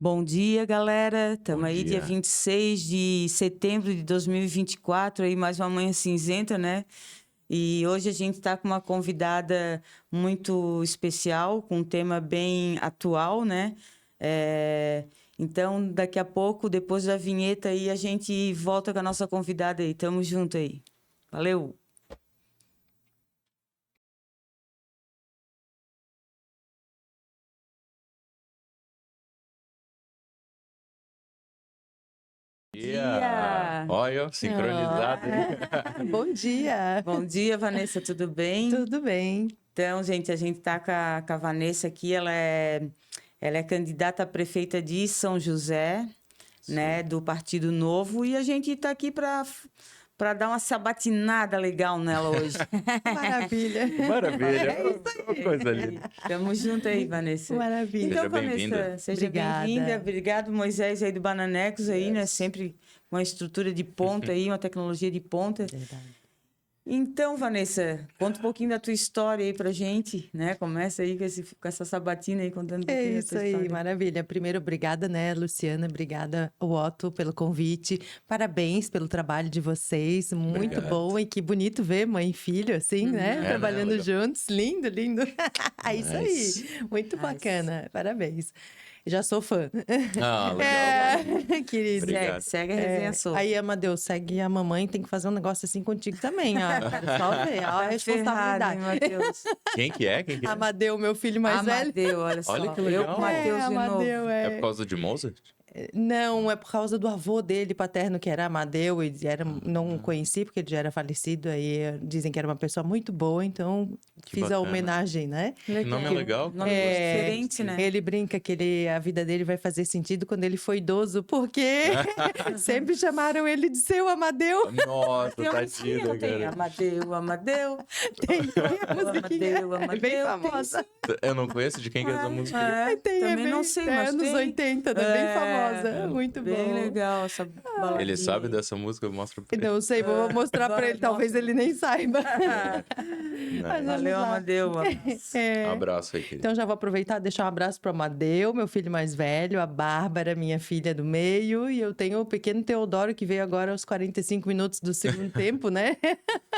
Bom dia, galera. Estamos Bom aí, dia. dia 26 de setembro de 2024, aí mais uma manhã cinzenta, né? E hoje a gente está com uma convidada muito especial, com um tema bem atual, né? Então, daqui a pouco, depois da vinheta aí, a gente volta com a nossa convidada aí. Tamo junto aí. Valeu! Dia! Olha, sincronizado. Bom dia! Bom dia, Vanessa, tudo bem? Tudo bem? Então, gente, a gente tá com a Vanessa aqui, ela é candidata a prefeita de São José, né, do Partido Novo, e a gente tá aqui para dar uma sabatinada legal nela hoje. Maravilha! Maravilha. Coisa linda. Tamo junto aí, Vanessa. Maravilha! Então, Seja bem-vinda. Vanessa, seja Obrigada. bem-vinda. Obrigado, Moisés, aí do Bananecos, aí, né, sempre uma estrutura de ponta aí, uma tecnologia de ponta. Verdade. Então, Vanessa, conta um pouquinho da tua história aí pra gente, né? Começa aí com essa sabatina aí, contando um É pouquinho da isso tua aí, história. maravilha. Primeiro, obrigada, né, Luciana? Obrigada, Otto, pelo convite. Parabéns pelo trabalho de vocês. Muito Obrigado. bom e que bonito ver mãe e filho, assim, né? né? Trabalhando Legal. juntos. Lindo, lindo. É isso Nice. aí. Muito Nice. bacana. Parabéns. Já sou fã. Ah, legal. É, querido. Obrigado. Segue a resenha solta. Aí, Amadeu, segue a mamãe, tem que fazer um negócio assim contigo também, ó. Só ver, ó, a Tá responsabilidade. ferrado, hein, Matheus? Quem que é? Quem que é? Amadeu, meu filho mais velho. Amadeu, olha só. Olha que Eu legal. com o Matheus de Amadeu, novo. É por causa de Mozart? Não, é por causa do avô dele paterno, que era Amadeu, e não conheci porque ele já era falecido, aí dizem que era uma pessoa muito boa, então Que fiz a bacana. homenagem, né? Que nome é legal. Nome É, diferente, né? Ele brinca que a vida dele vai fazer sentido quando ele for idoso, porque sempre chamaram ele de seu Amadeu. Nossa, Tem uma musiquinha, tadinho, não tem? cara. Amadeu, Amadeu. Tem a musiquinha, Amadeu, é bem Amadeu, famosa. Eu não conheço de quem que é essa música. É, Tem, também bem, não sei, mas anos tem. 80, bem famosa, muito Bem bom. legal essa baladinha. Ele sabe dessa música? Mostra pra ele. Não sei, vou mostrar pra ele, talvez ele nem saiba. Mas Valeu, vamos lá. Amadeu. É. Abraço aí, querido. Então já vou aproveitar e deixar um abraço para o Amadeu, meu filho mais velho, a Bárbara, minha filha do meio, e eu tenho o pequeno Teodoro que veio agora aos 45 minutos do segundo tempo, né?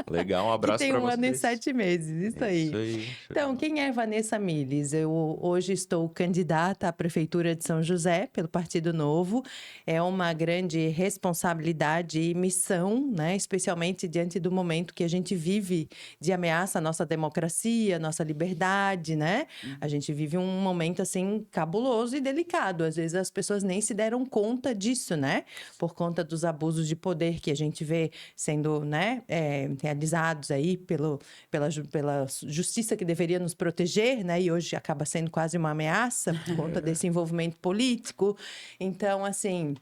Legal, um abraço que tem pra 1 vocês. ano e 7 meses, isso aí. Isso aí. Então, quem é Vanessa Miles? Eu hoje estou candidata à Prefeitura de São José pelo Partido Novo. É uma grande responsabilidade e missão, né? Especialmente diante do momento que a gente vive de ameaça à nossa democracia, à nossa liberdade, né? A gente vive um momento, assim, cabuloso e delicado. Às vezes as pessoas nem se deram conta disso, né? Por conta dos abusos de poder que a gente vê sendo, né, realizados aí pela justiça que deveria nos proteger, né? E hoje acaba sendo quase uma ameaça por conta desse envolvimento político. Então, assim,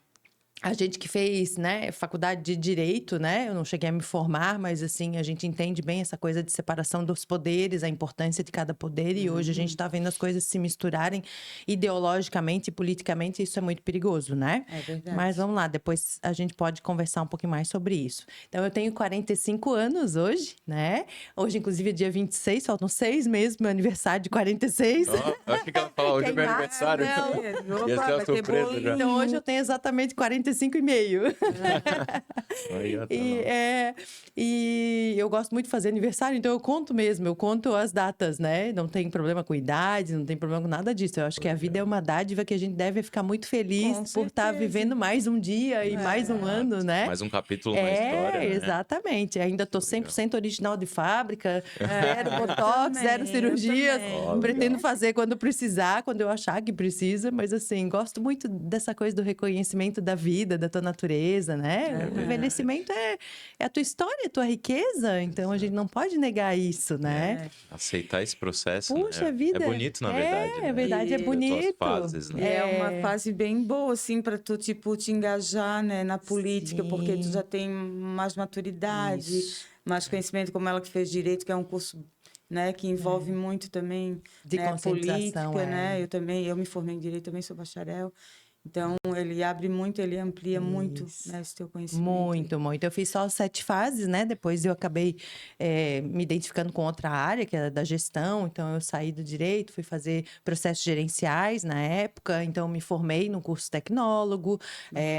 a gente que fez, né, faculdade de Direito, né? Eu não cheguei a me formar, mas, assim, a gente entende bem essa coisa de separação dos poderes, a importância de cada poder. E hoje a gente está vendo as coisas se misturarem ideologicamente e politicamente. Isso é muito perigoso, né? É verdade. Mas vamos lá, depois a gente pode conversar um pouquinho mais sobre isso. Então, eu tenho 45 anos hoje, né? Hoje, inclusive, é dia 26, faltam 6 meses pro meu aniversário de 46. Ó, acho que ela falou, hoje é meu Queimar, aniversário. não. Ia ser Opa, uma vai ter surpresa bolinho. já. Então, hoje eu tenho exatamente 45 e meio. Aí, ó, tá E, lá. e eu gosto muito de fazer aniversário, então eu conto mesmo, eu conto as datas, né? Não tem problema com idade, não tem problema com nada disso. Eu acho que a vida é uma dádiva que a gente deve ficar muito feliz Com por estar certeza. vivendo mais um dia e mais um ano, né? Mais um capítulo na história, né? Exatamente. Ainda tô 100% original de fábrica, zero eu botox, zero também, cirurgias. eu também. Pretendo fazer quando precisar, quando eu achar que precisa, mas assim, gosto muito dessa coisa do reconhecimento da vida, da tua natureza, né? O envelhecimento é a tua história, a tua riqueza, então a gente não pode negar isso, né? Aceitar esse processo, Puxa né? vida. É bonito, na verdade. É né? verdade, é E- bonito. Das tuas fases, E né? é uma fase bem boa, assim, para tu, tipo, te engajar, né, na política, porque tu Sim. já tem mais maturidade, Isso. mais conhecimento, como ela que fez direito, que é um curso, né, que envolve muito também, De né, conscientização, política, é. né? Eu me formei em direito, também sou bacharel. Então, ele abre muito, ele amplia muito, Isso. né, esse teu conhecimento. Muito, muito. Eu fiz só 7 fases, né? Depois eu acabei me identificando com outra área, que era da gestão. Então, eu saí do direito, fui fazer processos gerenciais na época. Então, eu me formei no curso tecnólogo,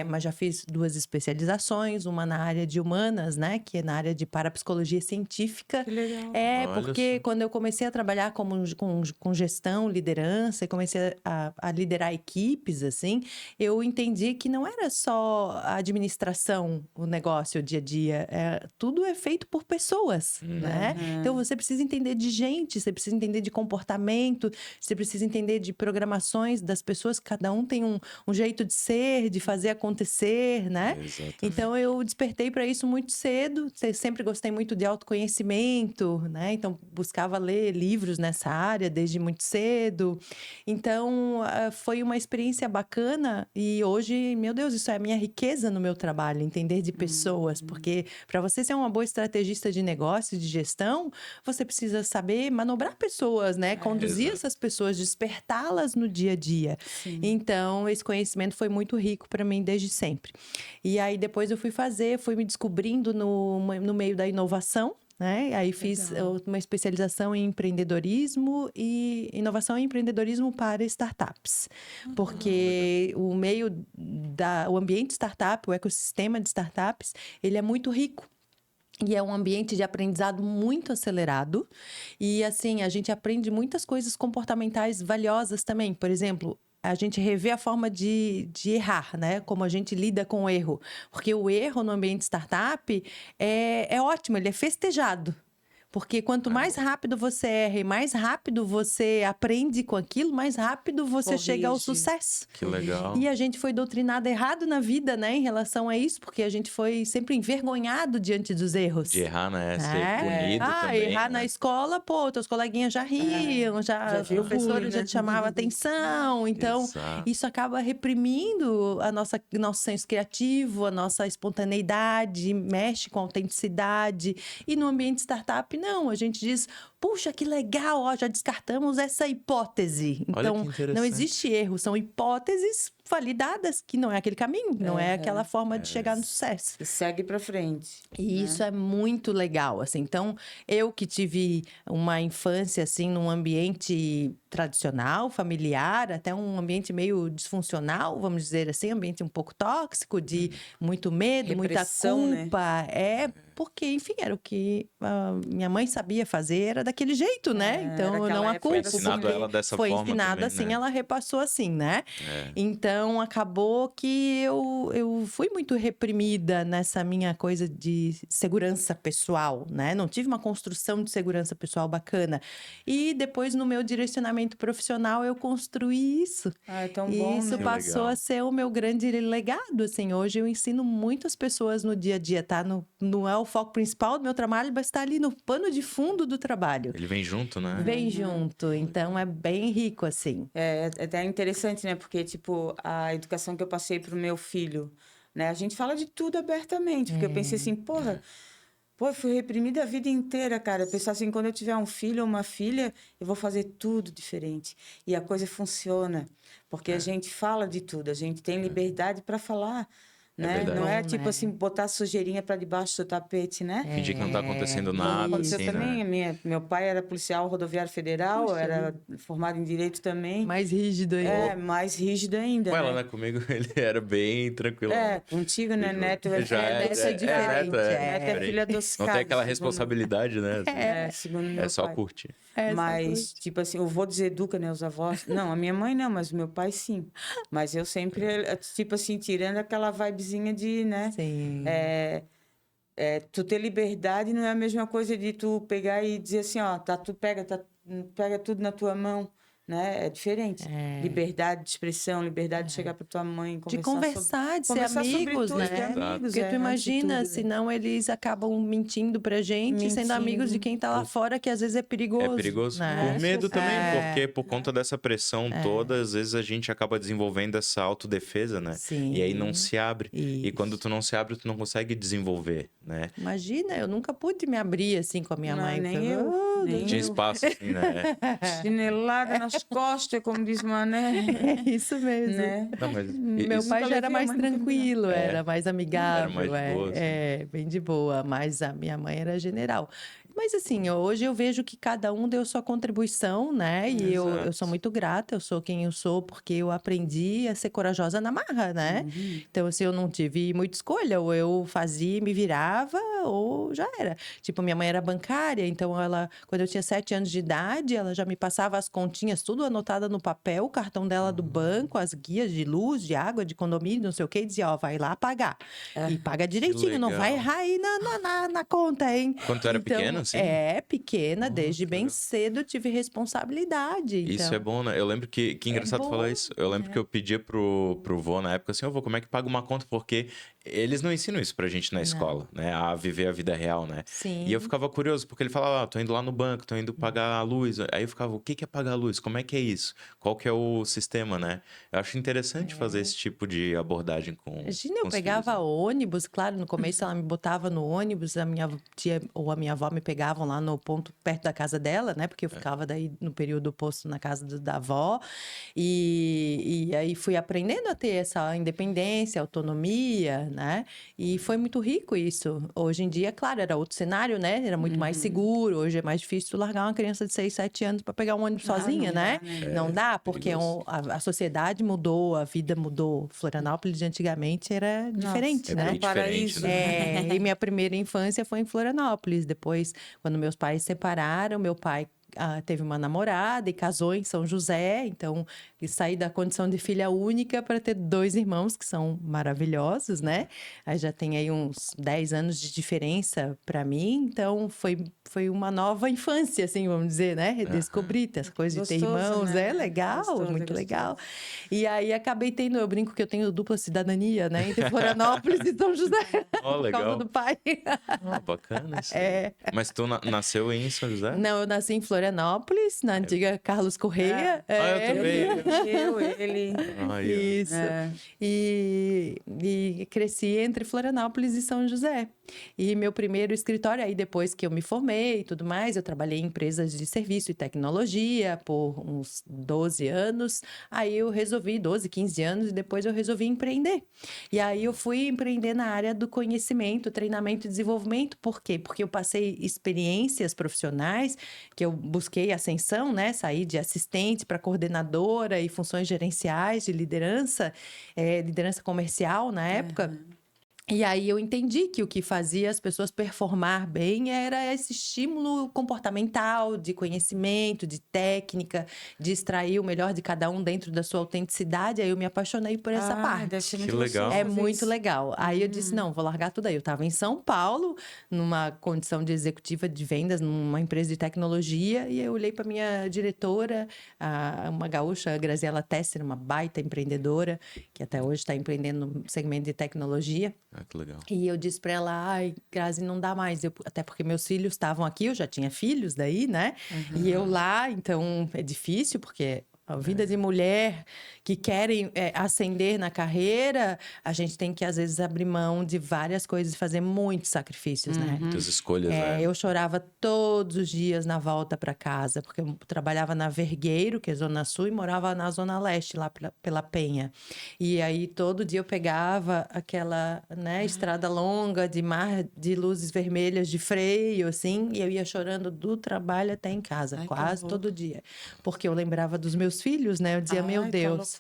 mas já fiz 2 especializações. Uma na área de humanas, né? Que é na área de parapsicologia científica. Que legal. Olha Porque só. quando eu comecei a trabalhar com gestão, liderança, e comecei a liderar equipes, assim, eu entendi que não era só a administração, o negócio, o dia a dia. Tudo é feito por pessoas, né? Então, você precisa entender de gente, você precisa entender de comportamento, você precisa entender de programações das pessoas. Cada um tem um jeito de ser, de fazer acontecer, né? Exatamente. Então, eu despertei para isso muito cedo. Sempre gostei muito de autoconhecimento, né? Então, buscava ler livros nessa área desde muito cedo. Então, foi uma experiência bacana e hoje, meu Deus, isso é a minha riqueza no meu trabalho, entender de pessoas. Porque para você ser uma boa estrategista de negócio, de gestão, você precisa saber manobrar pessoas, né? Conduzir Exato. essas pessoas, despertá-las no dia a dia. Sim. Então, esse conhecimento foi muito rico para mim desde sempre. E aí, depois eu fui me descobrindo no meio da inovação, né? Aí fiz uma especialização em empreendedorismo e inovação e empreendedorismo para startups. Porque o o ambiente startup, o ecossistema de startups, ele é muito rico. E é um ambiente de aprendizado muito acelerado. E, assim, a gente aprende muitas coisas comportamentais valiosas também. Por exemplo, a gente revê a forma de errar, né? Como a gente lida com o erro. Porque o erro no ambiente startup é ótimo, ele é festejado. Porque quanto mais rápido você erra e mais rápido você aprende com aquilo, mais rápido você chega ao Corrige. sucesso. Que legal. E a gente foi doutrinado errado na vida, né? Em relação a isso, porque a gente foi sempre envergonhado diante dos erros. De errar, né? Ser punido também, Errar né? na escola, pô, teus coleguinhas já riam, Já os viu professores bullying, já né? te chamavam atenção. Então, Exato. isso acaba reprimindo nosso senso criativo, a nossa espontaneidade, mexe com a autenticidade. E no ambiente startup, não. A gente diz, puxa, que legal, ó, já descartamos essa hipótese. Olha Então, que interessante. não existe erro, são hipóteses validadas, que não é aquele caminho, não é aquela forma de chegar no sucesso. E segue pra frente. E isso é muito legal, assim. Então, eu que tive uma infância, assim, num ambiente tradicional, familiar, até um ambiente meio disfuncional, vamos dizer assim, ambiente um pouco tóxico, de muito medo, Repressão, muita culpa. Porque, enfim, era o que minha mãe sabia fazer, era daquele jeito, né? Então, eu naquela não a época culpo. era assim, ensinado ela dessa foi forma ensinada também, assim, né? ela repassou assim, né? É. Então, acabou que eu fui muito reprimida nessa minha coisa de segurança pessoal, né? Não tive uma construção de segurança pessoal bacana. E depois, no meu direcionamento profissional, eu construí isso. É tão E bom, isso né? passou legal. a ser o meu grande legado, assim. Hoje eu ensino muitas pessoas no dia a dia, tá? Não é o foco principal do meu trabalho, mas está ali no pano de fundo do trabalho. Ele vem junto, né? Vem junto, então é bem rico, assim. É até interessante, né? Porque, tipo, a educação que eu passei pro meu filho, né? A gente fala de tudo abertamente. Porque eu pensei assim, porra, eu fui reprimida a vida inteira, cara. Eu pensava assim, quando eu tiver um filho ou uma filha, eu vou fazer tudo diferente. E a coisa funciona. Porque a gente fala de tudo, a gente tem liberdade para falar, né? verdade. Não é Bom, tipo né? assim, botar a sujeirinha para debaixo do tapete, né? Fingir que não tá acontecendo Como nada, aconteceu assim, também, né? meu pai era policial rodoviário federal, Puxa era formado em direito também. Mais rígido ainda. Mais rígido ainda, Com né? ela, né? Comigo ele era bem tranquilo. Contigo, né, Neto? Já Neto é diferente, Neto é diferente. filha dos Não tem caras, aquela segundo- responsabilidade, né? segundo meu É só pai. curtir. Mas, tipo assim, o vô deseduca, né, os avós. Não, a minha mãe não, mas o meu pai sim. Mas eu sempre, tipo assim, tirando aquela vibezinha de, né? Sim. Tu ter liberdade não é a mesma coisa de tu pegar e dizer assim, ó, pega tudo na tua mão, né? É diferente. Liberdade de expressão, liberdade de chegar pra tua mãe, De conversar conversar, de ser conversar sobre amigos, tudo, né? de amigos, Porque tu antes de imagina, tudo, né? senão eles acabam mentindo pra gente, sendo Mentindo. amigos de quem tá lá fora, que às vezes é perigoso. É perigoso. Né? Por medo também, É. porque por conta dessa pressão toda, às vezes a gente acaba desenvolvendo essa autodefesa, né? Sim. E aí não se abre. E Isso. quando tu não se abre, tu não consegue desenvolver, né? Imagina, eu nunca pude me abrir assim com a minha Não, mãe. nem Porque, eu, nem Tinha eu. espaço, assim, né? Chinelada nas nas costas, como diz Mané. É isso mesmo. Né? Não, mas Meu isso- pai Nunca já era levei a mais mãe no tranquilo, É. era mais amigável, Era mais de boa, assim. bem de boa, mas a minha mãe era general. Mas assim, hoje eu vejo que cada um deu sua contribuição, né? E eu sou Exato. muito grata, eu sou quem eu sou, porque eu aprendi a ser corajosa na marra, né? Então, assim, eu não tive muita escolha, ou eu fazia e me virava, ou já era. Tipo, minha mãe era bancária, então ela, quando eu tinha 7 anos de idade, ela já me passava as continhas, tudo anotada no papel, o cartão dela do banco, as guias de luz, de água, de condomínio, não sei o quê, e dizia, ó, vai lá pagar. E paga direitinho, não vai legal. errar aí na conta, hein? Quando tu era Então, pequena, assim? pequena, desde que bem legal. cedo eu tive responsabilidade. Isso Então, é bom, né? Eu lembro que engraçado bom, falar isso. Eu lembro que eu pedia pro vô na época assim, ô vô, como é que paga uma conta? Porque eles não ensinam isso pra gente na escola, né? A viver a vida real, né? E eu sim. ficava curioso, porque ele falava, tô indo lá no banco, tô indo pagar a luz. Aí eu ficava, o que é pagar a luz? Como é que é isso? Qual que é o sistema, né? Eu acho interessante fazer esse tipo de abordagem Imagina, eu com os filhos, pegava né? ônibus, claro, no começo ela me botava no ônibus, a minha tia ou a minha avó me pegavam lá no ponto perto da casa dela, né? Porque eu ficava daí no período oposto na casa da avó. E aí fui aprendendo a ter essa independência, autonomia, né? E foi muito rico isso. Hoje em dia, claro, era outro cenário, né? Era muito mais seguro. Hoje é mais difícil tu largar uma criança de 6, 7 anos para pegar um ônibus sozinha, não né? dá, né? Não dá, porque perigoso. a sociedade mudou, a vida mudou. Florianópolis de antigamente era diferente, É né? bem diferente, paraíso. né? E minha primeira infância foi em Florianópolis. Depois, quando meus pais se separaram, meu pai teve uma namorada e casou em São José. Então, e saí da condição de filha única para ter 2 irmãos que são maravilhosos, né? Aí já tem aí uns 10 anos de diferença para mim. Então, foi uma nova infância, assim, vamos dizer, né? Redescobrir essa coisa de ter Gostoso, irmãos. né? É legal, Gostoso, muito gostoso. legal. E aí acabei tendo, eu brinco que eu tenho dupla cidadania, né? Entre Florianópolis e São José, Ó, por causa legal. do pai. Ah, bacana isso aí. Mas tu nasceu em São José? Não, eu nasci em Florianópolis, na antiga Carlos Correia. Eu também. Ele. Aí, ó. Isso. E cresci entre Florianópolis e São José. E meu primeiro escritório, aí depois que eu me formei e tudo mais, eu trabalhei em empresas de serviço e tecnologia por uns 12 anos. Aí eu resolvi, 12, 15 anos, e depois eu resolvi empreender. E aí eu fui empreender na área do conhecimento, treinamento e desenvolvimento. Por quê? Porque eu passei experiências profissionais, que eu busquei ascensão, né? Saí de assistente para coordenadora e funções gerenciais de liderança, liderança comercial na época. E aí eu entendi que o que fazia as pessoas performar bem era esse estímulo comportamental, de conhecimento, de técnica, de extrair o melhor de cada um dentro da sua autenticidade. Aí eu me apaixonei por essa parte. Deve ser Que muito legal. gostoso É fazer muito isso. legal. Aí eu disse, não, vou largar tudo aí. Eu estava em São Paulo, numa condição de executiva de vendas, numa empresa de tecnologia, e eu olhei para minha diretora, uma gaúcha, a Graziela Tesser, uma baita empreendedora, que até hoje está empreendendo no segmento de tecnologia. Ah, que legal. E eu disse para ela, ai, Grazi, não dá mais. Até porque meus filhos estavam aqui, eu já tinha filhos daí, né? E eu lá, então é difícil, porque a vida de mulher que querem ascender na carreira, a gente tem que, às vezes, abrir mão de várias coisas e fazer muitos sacrifícios, né? Muitas escolhas, né? Eu chorava todos os dias na volta para casa, porque eu trabalhava na Vergueiro, que é Zona Sul, e morava na Zona Leste, lá pela Penha. E aí, todo dia eu pegava aquela, né, estrada longa de mar de luzes vermelhas de freio, assim, e eu ia chorando do trabalho até em casa, Ai, que quase horror. todo dia. Porque eu lembrava dos meus filhos, né? Eu dizia, meu Ai, tá Deus,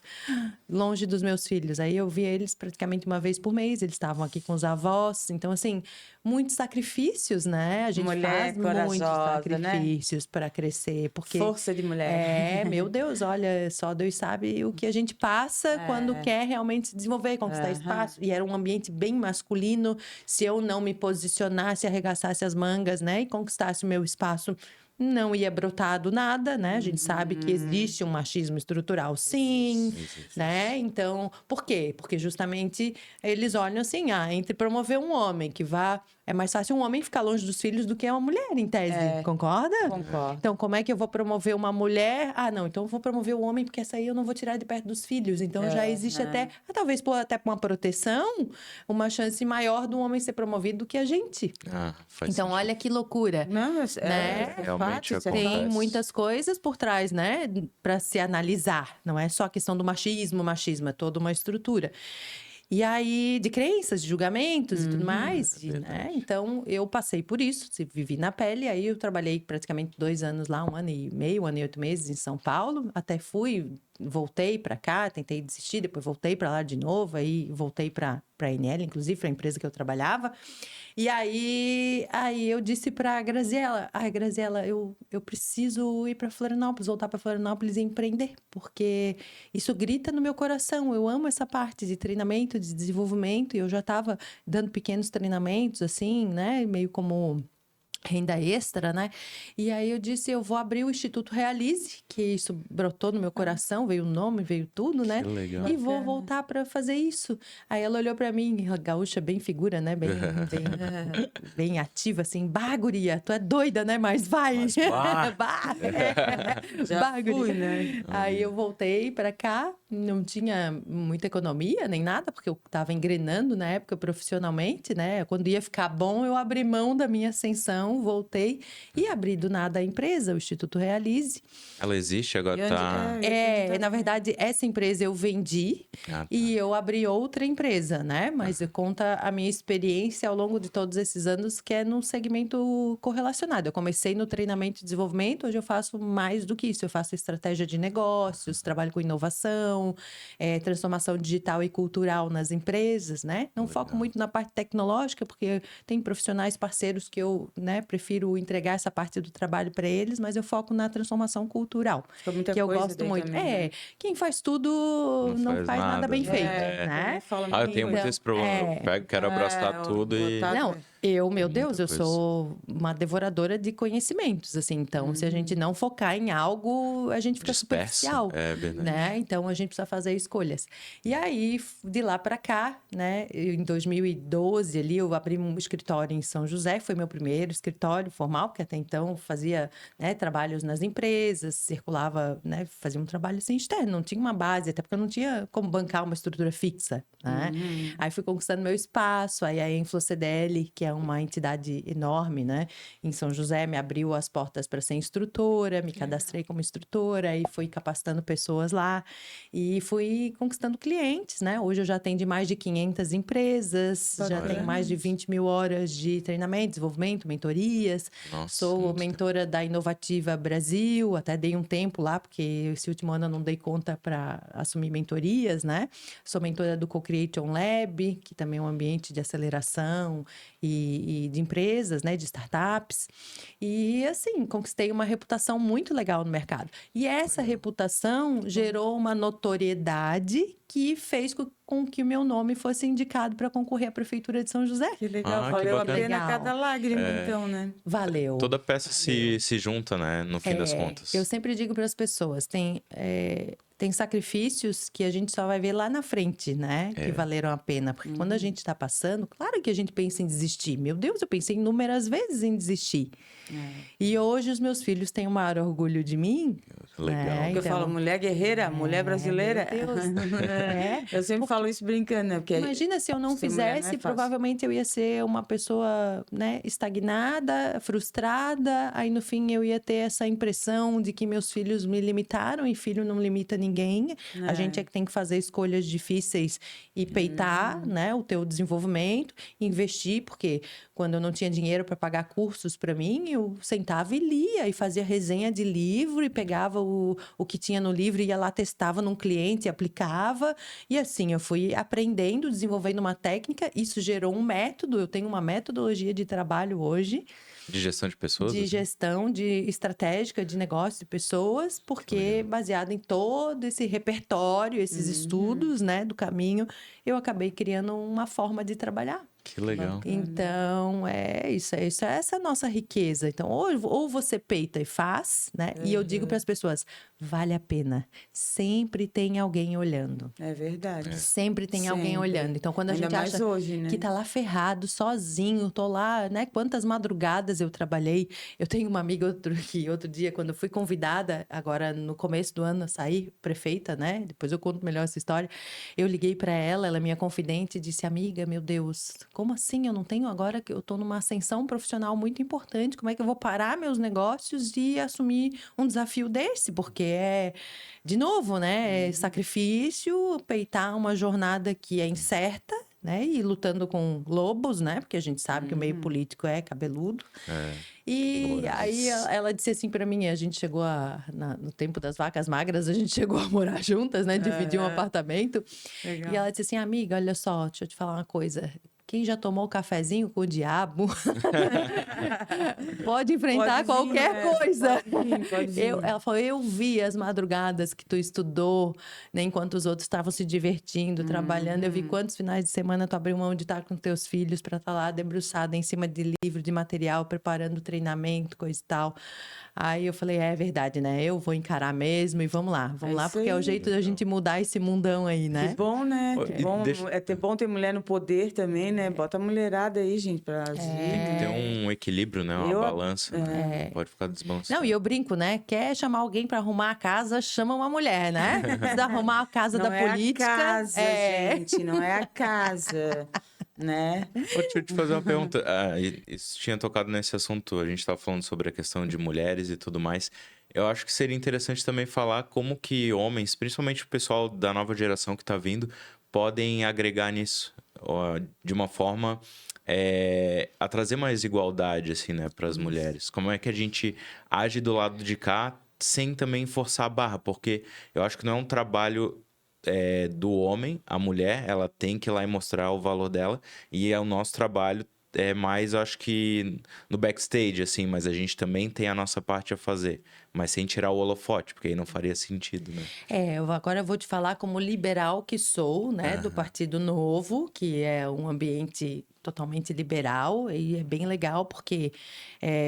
longe dos meus filhos. Aí eu via eles praticamente uma vez por mês, eles estavam aqui com os avós. Então, assim, muitos sacrifícios, né? A gente Mulher faz muitos corajosa, né? sacrifícios para crescer. Porque Força de mulher. meu Deus, olha, só Deus sabe o que a gente passa quando quer realmente se desenvolver, conquistar espaço. E era um ambiente bem masculino. Se eu não me posicionasse, arregaçasse as mangas, né? E conquistasse o meu espaço, não ia brotar do nada, né? A gente sabe que existe um machismo estrutural, sim, né? Então, por quê? Porque justamente eles olham assim, entre promover um homem que vá É mais fácil um homem ficar longe dos filhos do que uma mulher, em tese. Concorda? Concordo. Então, como é que eu vou promover uma mulher? Ah, não, então eu vou promover o homem, porque essa aí eu não vou tirar de perto dos filhos. Então, já existe até, talvez até por uma proteção, uma chance maior do homem ser promovido do que a gente. Faz Então, sentido. olha que loucura. Não, Né? Realmente fato, isso é acontece. Tem fato. muitas coisas por trás, né, para se analisar. Não é só a questão do machismo, é toda uma estrutura. E aí, de crenças, de julgamentos e tudo mais, né? Então, eu passei por isso, vivi na pele. Aí, eu trabalhei praticamente 2 anos lá, 1 ano e meio, 1 ano e 8 meses em São Paulo. Até voltei para cá, tentei desistir, depois voltei para lá de novo. Aí, voltei para a NL, inclusive, foi a empresa que eu trabalhava. E aí eu disse para a Graziela, Graziela, eu preciso ir para Florianópolis, voltar para Florianópolis e empreender, porque isso grita no meu coração. Eu amo essa parte de treinamento, de desenvolvimento, e eu já estava dando pequenos treinamentos, assim, né, meio como renda extra, né? E aí eu disse, eu vou abrir o Instituto Realize, que isso brotou no meu coração, veio o nome, veio tudo, né? Que legal. E vou voltar para fazer isso. Aí ela olhou para mim, a gaúcha bem figura, né? Bem ativa, assim. Bah, guria, tu é doida, né? Mas vai. Mas vá. Bah, Já bah, guria. fui, né? Aí eu voltei para cá, não tinha muita economia nem nada, porque eu estava engrenando na época profissionalmente, né? Quando ia ficar bom, eu abri mão da minha ascensão, voltei e abri do nada a empresa, o Instituto Realize. Ela existe, agora E onde- tá... Na verdade, essa empresa eu vendi tá. e eu abri outra empresa, né? Mas conta a minha experiência ao longo de todos esses anos, que é num segmento correlacionado. Eu comecei no treinamento e desenvolvimento, hoje eu faço mais do que isso. Eu faço estratégia de negócios, trabalho com inovação, transformação digital e cultural nas empresas, né? Não foco muito na parte tecnológica, porque tem profissionais parceiros que eu, né, prefiro entregar essa parte do trabalho para eles, mas eu foco na transformação cultural, Fica muita que eu coisa gosto daí muito. também, né? quem faz tudo não faz nada bem né? feito, É, né? fala Eu tenho muito Então, esse problema. Eu pego, quero abraçar tudo e... botar- Não, meu Deus, muita eu coisa. sou uma devoradora de conhecimentos, assim. Então, se a gente não focar em algo, a gente fica Disperso. superficial, É verdade. né? Então, a gente precisa fazer escolhas. E aí, de lá para cá, né? Em 2012, ali, eu abri um escritório em São José. Foi meu primeiro escritório formal, porque até então fazia, né, trabalhos nas empresas, circulava, né? Fazia um trabalho assim, externo. Não tinha uma base, até porque eu não tinha como bancar uma estrutura fixa, né? Aí fui conquistando meu espaço, aí a Influ CDL, que é uma entidade enorme, né? Em São José, me abriu as portas para ser instrutora, me cadastrei como instrutora e fui capacitando pessoas lá e fui conquistando clientes, né? Hoje eu já atendo mais de 500 empresas, já Bacana. tenho mais de 20 mil horas de treinamento, desenvolvimento, mentorias. Nossa, Sou muito mentora da Inovativa Brasil, até dei um tempo lá, porque esse último ano eu não dei conta para assumir mentorias, né? Sou mentora do Co-Creation Lab, que também é um ambiente de aceleração e de empresas, né? De startups. E, assim, conquistei uma reputação muito legal no mercado. E essa reputação gerou uma notoriedade que fez com que o meu nome fosse indicado para concorrer à Prefeitura de São José. Que legal, que valeu a bacana. pena Legal. cada lágrima, então, né? Valeu. Toda peça se junta, né? No fim das contas. Eu sempre digo para as pessoas, tem sacrifícios que a gente só vai ver lá na frente, né? Que valeram a pena. Porque quando a gente está passando, claro que a gente pensa em desistir. Meu Deus, eu pensei inúmeras vezes em desistir. E hoje os meus filhos têm o maior orgulho de mim. Legal. né? Porque eu Então, falo mulher guerreira, mulher brasileira. meu Deus. Eu sempre falo isso brincando, né? Porque Imagina se eu não ser mulher não é fizesse, fácil. provavelmente eu ia ser uma pessoa, né, estagnada, frustrada. Aí no fim eu ia ter essa impressão de que meus filhos me limitaram e filho não limita ninguém. A gente é que tem que fazer escolhas difíceis e peitar, né, o teu desenvolvimento, investir, porque quando eu não tinha dinheiro para pagar cursos para mim, eu sentava e lia e fazia resenha de livro e pegava o que tinha no livro e ia lá, testava num cliente e aplicava. E assim, eu fui aprendendo, desenvolvendo uma técnica. Isso gerou um método. Eu tenho uma metodologia de trabalho hoje, De gestão de pessoas? de assim? gestão de estratégica de negócio de pessoas, porque baseado em todo esse repertório, esses estudos, né, do caminho, eu acabei criando uma forma de trabalhar. Que legal. Então, é isso, essa é a nossa riqueza. Então, ou você peita e faz, né? E eu digo para as pessoas, vale a pena. Sempre tem alguém olhando. É verdade. Sempre tem alguém Sempre. olhando. Então, quando a Ainda gente mais acha hoje, né? que tá lá ferrado, sozinho, tô lá, né? Quantas madrugadas eu trabalhei. Eu tenho uma amiga que outro dia, quando eu fui convidada, agora no começo do ano, a sair prefeita, né? Depois eu conto melhor essa história. Eu liguei para ela é minha confidente, e disse, amiga, meu Deus, como assim? Eu não tenho agora que eu tô numa ascensão profissional muito importante. Como é que eu vou parar meus negócios e assumir um desafio desse? Porque de novo, né? É sacrifício, peitar uma jornada que é incerta, né? E lutando com lobos, né? Porque a gente sabe que o meio político é cabeludo. E Louras. aí ela disse assim pra mim, a gente chegou no tempo das vacas magras, a gente chegou a morar juntas, né? Dividir um apartamento. Legal. E ela disse assim, amiga, olha só, deixa eu te falar uma coisa. Quem já tomou cafezinho com o diabo pode enfrentar Pode vir, qualquer né? coisa. Pode vir. Ela falou, eu vi as madrugadas que tu estudou, né, enquanto os outros estavam se divertindo, trabalhando. Eu vi quantos finais de semana tu abriu mão de estar com teus filhos para estar lá debruçada em cima de livro, de material, preparando treinamento, coisa e tal. Aí eu falei, é verdade, né? Eu vou encarar mesmo e vamos lá, isso porque é o aí. jeito da gente mudar esse mundão aí, né? Que bom, né? Ô, Que e bom. deixa- É bom ter mulher no poder também, né? Bota a mulherada aí, gente, pra agir. Tem que ter um equilíbrio, né? Uma Eu- balança, né? Não pode ficar desbalanceado. Não, e eu brinco, né? Quer chamar alguém para arrumar a casa, chama uma mulher, né? Precisa arrumar a casa Não da é política. a casa, gente, não é a casa, né? Ô, deixa eu te fazer uma pergunta. Isso tinha tocado nesse assunto, a gente estava falando sobre a questão de mulheres e tudo mais. Eu acho que seria interessante também falar como que homens, principalmente o pessoal da nova geração que está vindo, podem agregar nisso de uma forma a trazer mais igualdade, assim, né, para as mulheres. Como é que a gente age do lado de cá sem também forçar a barra? Porque eu acho que não é um trabalho do homem, a mulher, ela tem que ir lá e mostrar o valor dela, e é o nosso trabalho mais, eu acho que no backstage, assim, mas a gente também tem a nossa parte a fazer, mas sem tirar o holofote, porque aí não faria sentido, né? Agora eu vou te falar como liberal que sou, né, do Partido Novo, que é um ambiente totalmente liberal e é bem legal porque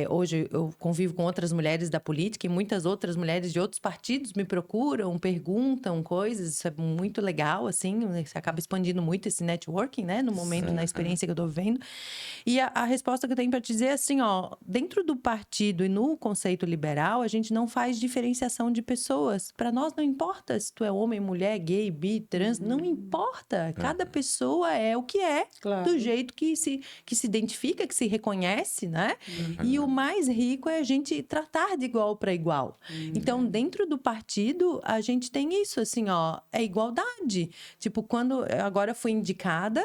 hoje eu convivo com outras mulheres da política e muitas outras mulheres de outros partidos me procuram, perguntam coisas, isso é muito legal, assim, você acaba expandindo muito esse networking, né, no momento, na experiência que eu tô vivendo. E a resposta que eu tenho para te dizer é assim, ó, dentro do partido e no conceito liberal, a gente não faz diferenciação de pessoas. Para nós não importa se tu é homem, mulher, gay, bi, trans, não importa. Cada pessoa é o que é, Claro. do jeito que se identifica, que se reconhece, né? E o mais rico é a gente tratar de igual para igual. Então, dentro do partido, a gente tem isso, assim, ó, é igualdade. Tipo, quando agora eu fui indicada,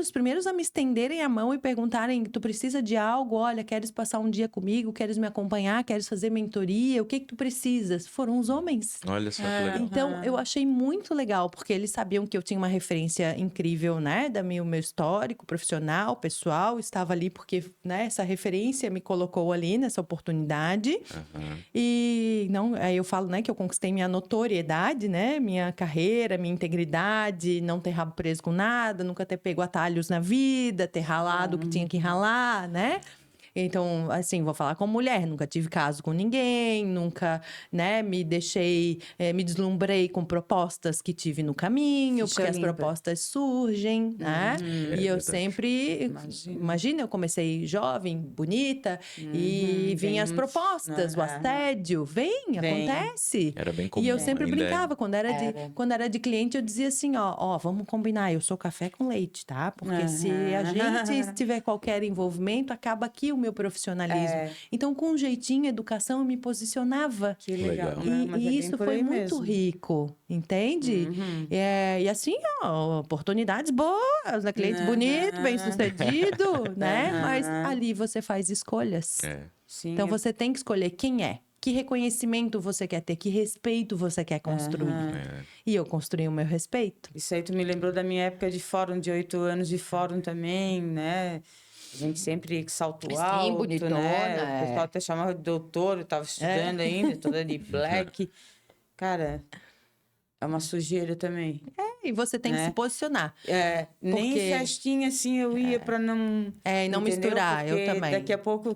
os primeiros a me estenderem a mão e perguntarem, tu precisa de algo? Olha, queres passar um dia comigo? Queres me acompanhar? Queres fazer mentoria? O que tu precisas? Foram os homens. Olha só que legal. Então, eu achei muito legal, porque eles sabiam que eu tinha uma referência incrível, né? O meu histórico profissional, pessoal, estava ali porque, né, essa referência me colocou ali nessa oportunidade. E não, aí eu falo, né, que eu conquistei minha notoriedade, né? Minha carreira, minha integridade, não ter rabo preso com nada, nunca ter pego atalhos na vida, ter ralado o que tinha que ralar, né? Então, assim, vou falar como mulher, nunca tive caso com ninguém, nunca, né, me deslumbrei com propostas que tive no caminho, Ficha porque as limpa. propostas surgem, né? E eu verdade. sempre, imagina, eu comecei jovem, bonita, e vinham as vem propostas, o assédio, Vem. acontece. Era bem comum. E eu sempre ainda é. brincava, quando era de cliente, eu dizia assim, ó, vamos combinar, eu sou café com leite, tá? Porque se a gente tiver qualquer envolvimento, acaba aqui o meu profissionalismo. Então, com um jeitinho, educação, eu me posicionava. Que legal. Legal. Né? Mas é E bem isso por foi aí muito mesmo. rico, entende? E assim, ó, oportunidades boas, né? Cliente bonito, bem-sucedido, né? Mas ali você faz escolhas. Sim, Então, você tem que escolher quem é. Que reconhecimento você quer ter, que respeito você quer construir. E eu construí o meu respeito. Isso aí tu me lembrou da minha época de fórum, de 8 anos de fórum também, né? A gente sempre salto Sim, alto, bonitona, né? O pessoal até chamava de doutor, eu tava estudando ainda, toda de black. Cara, é uma sujeira também. e você tem que né? se posicionar. Nem Porque- festinha assim eu ia para não. E não Entendeu? misturar, eu Porque também. daqui a pouco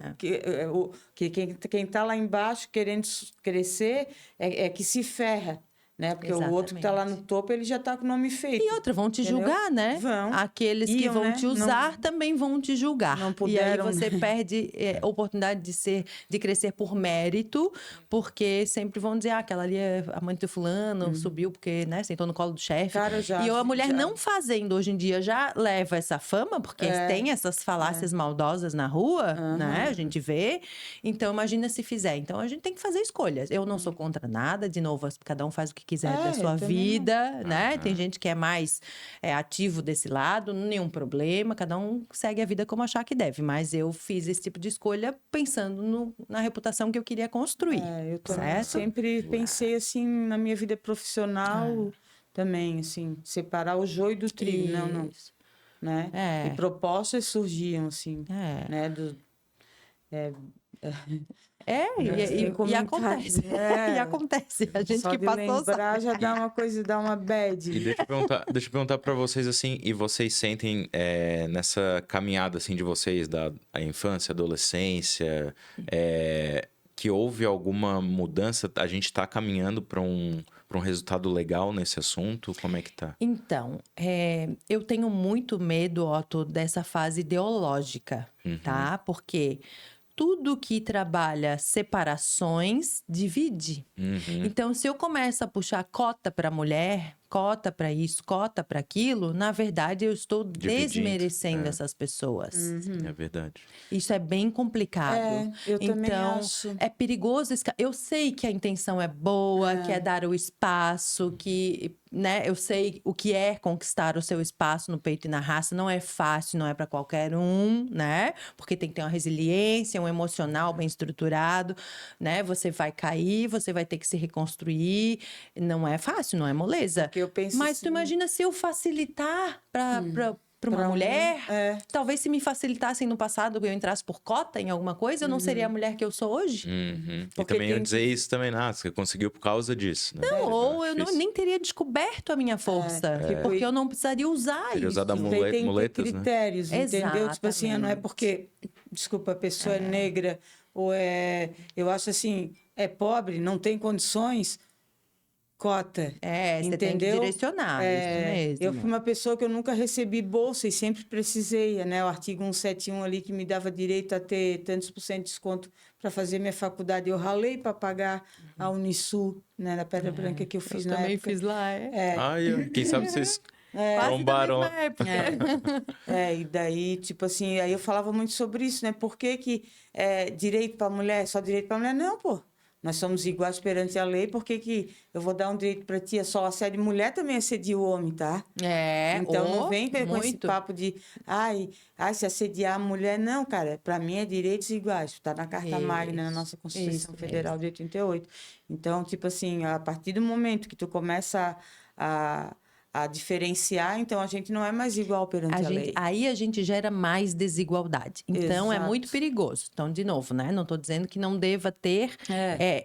quem tá lá embaixo querendo crescer é que se ferra, né? Porque o outro que tá lá no topo, ele já tá com o nome feito. E outra, vão te entendeu? julgar, né? Vão. Aqueles que Iam, vão né? te usar também vão te julgar. Não E aí puderam, você né? perde a oportunidade de crescer por mérito, porque sempre vão dizer, aquela ali é amante do fulano, subiu porque, né, sentou no colo do chefe. Cara, E a mulher já- não fazendo hoje em dia já leva essa fama, porque tem essas falácias maldosas na rua, né? A gente vê. Então, imagina se fizer. Então, a gente tem que fazer escolhas. Eu não sou contra nada, de novo, cada um faz o que quiser da sua eu também vida, né? Tem gente que é mais ativo desse lado, nenhum problema, cada um segue a vida como achar que deve. Mas eu fiz esse tipo de escolha pensando na reputação que eu queria construir. Eu também certo? sempre pensei assim na minha vida profissional também, assim, separar o joio do trigo, não, Isso. né? É. E propostas surgiam assim, É. né? E comentário. acontece. E acontece. A gente Só que de passou lembrar sabe. já dá uma coisa, dá uma E bad. deixa eu perguntar para vocês assim, e vocês sentem nessa caminhada assim de vocês da a infância, adolescência, que houve alguma mudança? A gente está caminhando para um resultado legal nesse assunto? Como é que tá? Então, eu tenho muito medo, Otto, dessa fase ideológica, tá? Porque tudo que trabalha separações divide. Então, se eu começo a puxar cota para mulher, cota para isso, cota para aquilo, na verdade eu estou Dividindo, desmerecendo essas pessoas. É verdade. Isso é bem complicado. Eu também Então, acho. é perigoso. Eu sei que a intenção é boa, que é dar o espaço, que, né, eu sei o que é conquistar o seu espaço no peito e na raça. Não é fácil, não é para qualquer um, né? Porque tem que ter uma resiliência, um emocional bem estruturado, né? Você vai cair, você vai ter que se reconstruir. Não é fácil, não é moleza. Porque eu penso Mas tu assim, imagina se eu facilitar para uma pra um, mulher, talvez se me facilitassem no passado, eu entrasse por cota em alguma coisa, eu não seria a mulher que eu sou hoje. E Porque também eu tem dizer isso também, você conseguiu por causa disso, né? Não, ou eu Difícil. nem teria descoberto a minha força, porque eu não precisaria usar Teria isso. usado a Isso daí tem que ter muletas, né? critérios, entendeu? Tipo assim, não é Exatamente. porque, desculpa, a pessoa é negra ou eu acho assim, é pobre, não tem condições, cota. Você tem que entendeu? direcionar, isso mesmo. Eu fui uma pessoa que eu nunca recebi bolsa e sempre precisei, né? O artigo 171 ali que me dava direito a ter tantos por cento de desconto para fazer minha faculdade. Eu ralei para pagar a Unisul, né? Na Pedra Branca que eu fiz eu na também época. fiz lá, Quem sabe vocês Quase trombaram. da mesma época. E daí, tipo assim, aí eu falava muito sobre isso, né? Por que que direito para mulher, só direito para mulher? Não, pô. Nós somos iguais perante a lei, por que que eu vou dar um direito para ti? É só assédio mulher também assedia o homem, tá? Então não vem com esse muito. papo de se assediar a mulher. Não, cara, para mim é direitos iguais. Está na Carta Magna, na nossa Constituição isso Federal de 88. Então, tipo assim, a partir do momento que tu começa a diferenciar, então a gente não é mais igual perante a lei. Aí a gente gera mais desigualdade. Então, é Exato. muito perigoso. Então, de novo, né? Não estou dizendo que não deva ter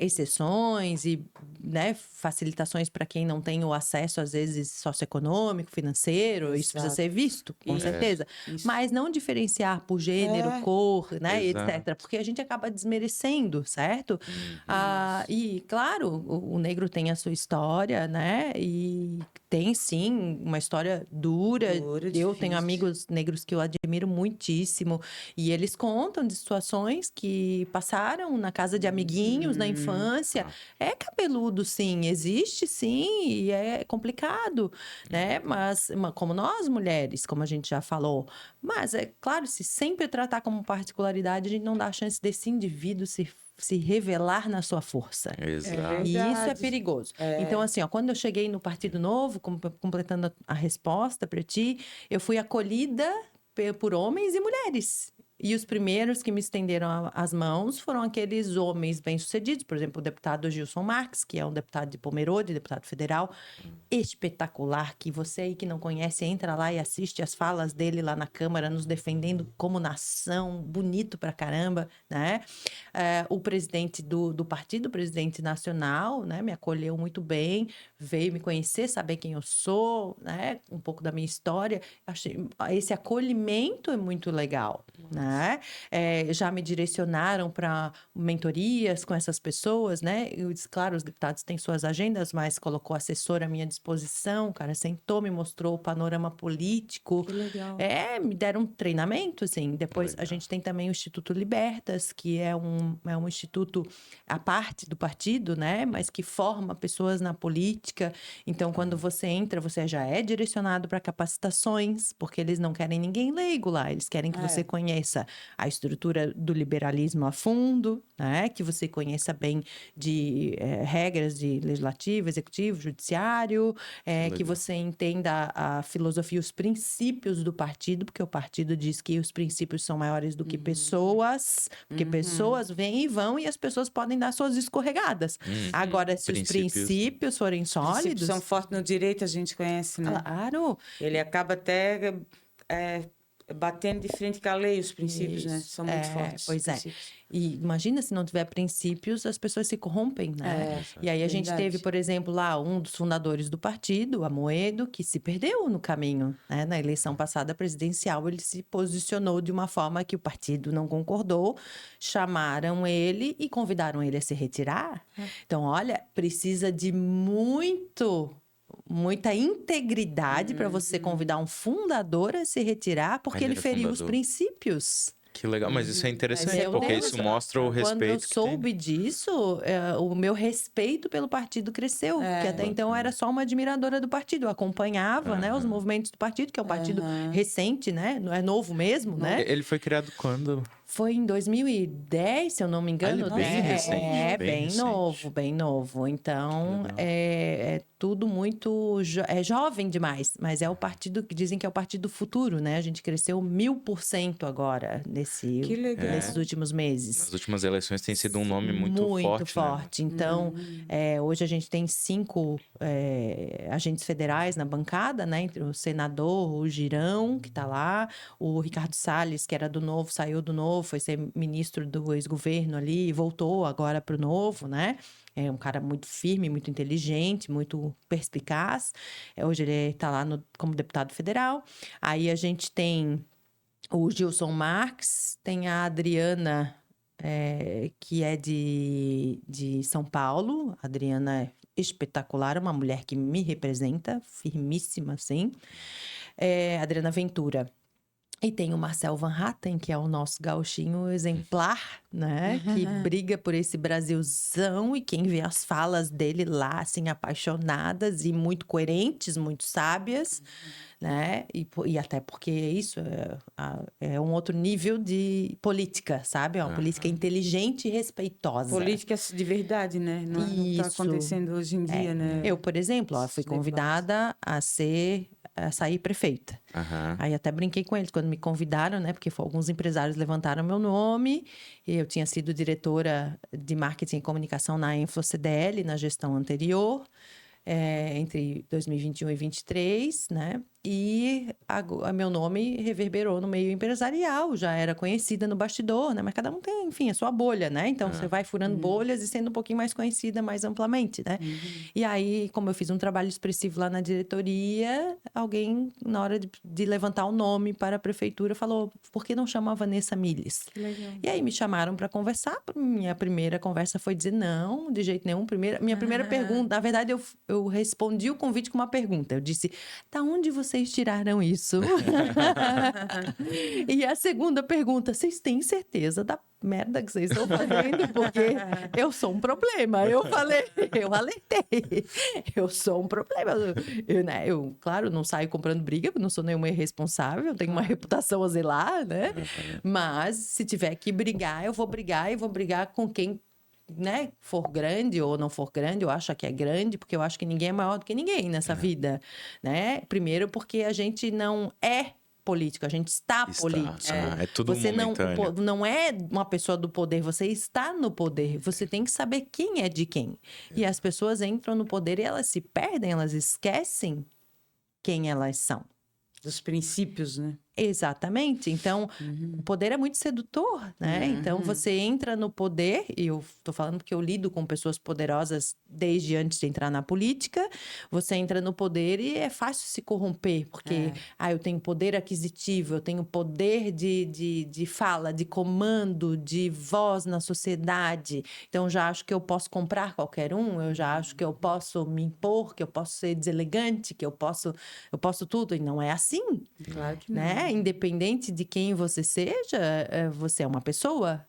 exceções e, né, facilitações para quem não tem o acesso, às vezes, socioeconômico, financeiro. Isso precisa ser visto, com certeza. Isso. Mas não diferenciar por gênero, cor, né, Exato. etc. Porque a gente acaba desmerecendo, certo? E, claro, o negro tem a sua história, né? E tem, sim, uma história dura. Eu difícil. tenho amigos negros que eu admiro muitíssimo. E eles contam de situações que passaram na casa de amiguinhos na infância. É cabeludo, sim. Existe, sim. E é complicado, né? Mas como nós, mulheres, como a gente já falou. Mas, é claro, se sempre tratar como particularidade, a gente não dá a chance desse indivíduo se revelar na sua força. Exato. E isso é Verdade. perigoso. Então, assim, quando eu cheguei no Partido Novo, completando a resposta para ti, eu fui acolhida por homens e mulheres. E os primeiros que me estenderam as mãos foram aqueles homens bem-sucedidos, por exemplo, o deputado Gilson Marques, que é um deputado de Pomerode, deputado federal, espetacular, que você aí que não conhece, entra lá e assiste as falas dele lá na Câmara, nos defendendo como nação, bonito pra caramba, né? O presidente do partido, o presidente nacional, né, me acolheu muito bem, veio me conhecer, saber quem eu sou, né, um pouco da minha história. Achei esse acolhimento é muito legal, né? Já me direcionaram para mentorias com essas pessoas, né? Eu disse, claro, os deputados têm suas agendas, mas colocou assessor à minha disposição, o cara sentou, me mostrou o panorama político. Que legal. Me deram um treinamento, assim. Depois Legal. a gente tem também o Instituto Libertas, que é um instituto à parte do partido, né? Mas que forma pessoas na política. Então, quando você entra, você já é direcionado para capacitações, porque eles não querem ninguém leigo lá. Eles querem que você conheça a estrutura do liberalismo a fundo, né? Que você conheça bem de regras de legislativo, executivo, judiciário, que você entenda a filosofia, os princípios do partido, porque o partido diz que os princípios são maiores do que pessoas, porque pessoas vêm e vão e as pessoas podem dar suas escorregadas. Agora, se os princípios forem Princípios sólidos... são fortes no direito, a gente conhece, né? Claro. Ele acaba até batendo de frente com a lei, os princípios, né? Isso, São muito fortes. Pois é. Princípios. E imagina se não tiver princípios, as pessoas se corrompem, né? E aí a gente verdade. teve, por exemplo, lá um dos fundadores do partido, Amoedo, que se perdeu no caminho, né? Na eleição passada presidencial, ele se posicionou de uma forma que o partido não concordou, chamaram ele e convidaram ele a se retirar. Então, olha, precisa de muita integridade para você convidar um fundador a se retirar, porque Ele ele era feriu os fundador. princípios. Que legal, mas isso é interessante, Meu porque Deus. isso mostra o Quando eu respeito que tem. soube disso, o meu respeito pelo partido cresceu, porque até então eu era só uma admiradora do partido, eu acompanhava, né, os movimentos do partido, que é um partido recente, né, não é novo mesmo, né? Ele foi criado quando? Foi em 2010, se eu não me engano. ele é bem recente, bem bem recente. novo, bem novo. Então, legal. é tudo muito jovem demais, mas é o partido que dizem que é o partido do futuro, né? A gente cresceu 1000% agora Que legal. nesses últimos meses. Nas últimas eleições tem sido um nome muito forte, né? Então, hoje a gente tem 5 agentes federais na bancada, né? Entre o senador, o Girão, que está lá, o Ricardo Salles, que era do Novo, saiu do Novo, foi ser ministro do ex-governo ali e voltou agora para o Novo, né? É um cara muito firme, muito inteligente, muito perspicaz. Hoje ele está lá como deputado federal. Aí a gente tem o Gilson Marques, tem a Adriana, que é de São Paulo. A Adriana é espetacular, uma mulher que me representa, firmíssima, assim. Adriana Ventura. E tem o Marcel Van Hatten, que é o nosso gauchinho exemplar, né? Que briga por esse Brasilzão. E quem vê as falas dele lá, assim, apaixonadas e muito coerentes, muito sábias, né? E até porque isso é um outro nível de política, sabe? É uma política inteligente e respeitosa. Política de verdade, né? Não está Isso. acontecendo hoje em dia, né? Eu, por exemplo, fui convidada a sair prefeita. Aí até brinquei com eles quando me convidaram, né? Porque alguns empresários levantaram meu nome. E eu tinha sido diretora de marketing e comunicação na Info-CDL, na gestão anterior, entre 2021 e 2023, né? E meu nome reverberou no meio empresarial, já era conhecida no bastidor, né? Mas cada um tem, enfim, a sua bolha, né? Então, você vai furando bolhas e sendo um pouquinho mais conhecida mais amplamente, né? E aí, como eu fiz um trabalho expressivo lá na diretoria, alguém, na hora de levantar o nome para a prefeitura, falou, por que não chama a Vanessa Miles? Que legal. E aí, me chamaram para conversar. Minha primeira conversa foi dizer não, de jeito nenhum. Minha primeira pergunta, na verdade, eu respondi o convite com uma pergunta. Eu disse, da onde vocês tiraram isso? E a segunda pergunta, vocês têm certeza da merda que vocês estão fazendo? Porque eu sou um problema. Eu falei, eu alertei. Eu sou um problema. Eu, claro, não saio comprando briga, não sou nenhuma irresponsável, tenho uma reputação a zelar, né? Mas se tiver que brigar, eu vou brigar e vou brigar com quem, né, for grande ou não for grande, eu acho que é grande, porque eu acho que ninguém é maior do que ninguém nessa vida, né? Primeiro porque a gente não é político, a gente está político. É tudo Você momentâneo. não é uma pessoa do poder, você está no poder. Você tem que saber quem é de quem. E as pessoas entram no poder e elas se perdem, elas esquecem quem elas são. Dos princípios, né? Exatamente. Então, o poder é muito sedutor, né? Então, você entra no poder, e eu tô falando porque eu lido com pessoas poderosas desde antes de entrar na política. Você entra no poder e é fácil se corromper, porque eu tenho poder aquisitivo, eu tenho poder de fala, de comando, de voz na sociedade. Então, já acho que eu posso comprar qualquer um, eu já acho que eu posso me impor, que eu posso ser deselegante, que eu posso tudo. E não é assim, Claro que não. né? Independente de quem você seja, você é uma pessoa.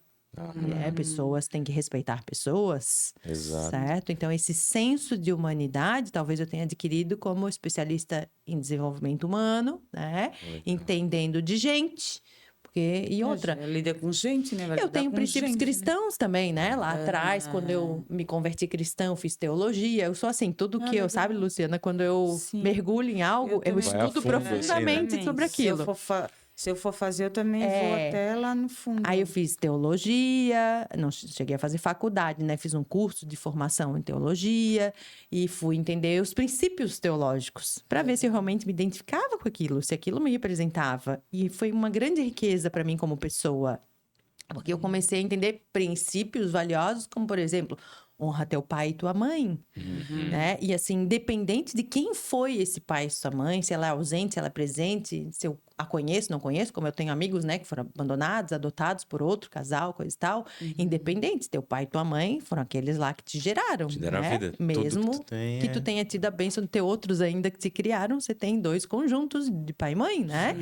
Pessoas têm que respeitar pessoas. Exato. Certo? Então, esse senso de humanidade, talvez eu tenha adquirido como especialista em desenvolvimento humano, né? Legal. Entendendo de gente. E outra, Lida com gente, né? Vai eu lidar tenho com princípios gente, né? cristãos também, né? Lá atrás, quando eu me converti cristã, fiz teologia. Eu sou assim, tudo que eu, legal. sabe, Luciana? Quando eu Sim. mergulho em algo, eu também. Vai a estudo fundo, profundamente Também. sobre aquilo. Se eu for fazer, eu também vou até lá no fundo. Aí eu fiz teologia, não cheguei a fazer faculdade, né? Fiz um curso de formação em teologia e fui entender os princípios teológicos para ver se eu realmente me identificava com aquilo, se aquilo me representava. E foi uma grande riqueza para mim como pessoa, porque eu comecei a entender princípios valiosos, como por exemplo, honra teu pai e tua mãe, né? E assim, independente de quem foi esse pai e sua mãe, se ela é ausente, se ela é presente, se eu a conheço, não conheço, como eu tenho amigos, né, que foram abandonados, adotados por outro casal, coisa e tal, independente, teu pai e tua mãe foram aqueles lá que te geraram, Te deram a né? vida. Mesmo Tudo que tu tem que tu tenha tido a bênção de ter outros ainda que te criaram, você tem dois conjuntos de pai e mãe, né?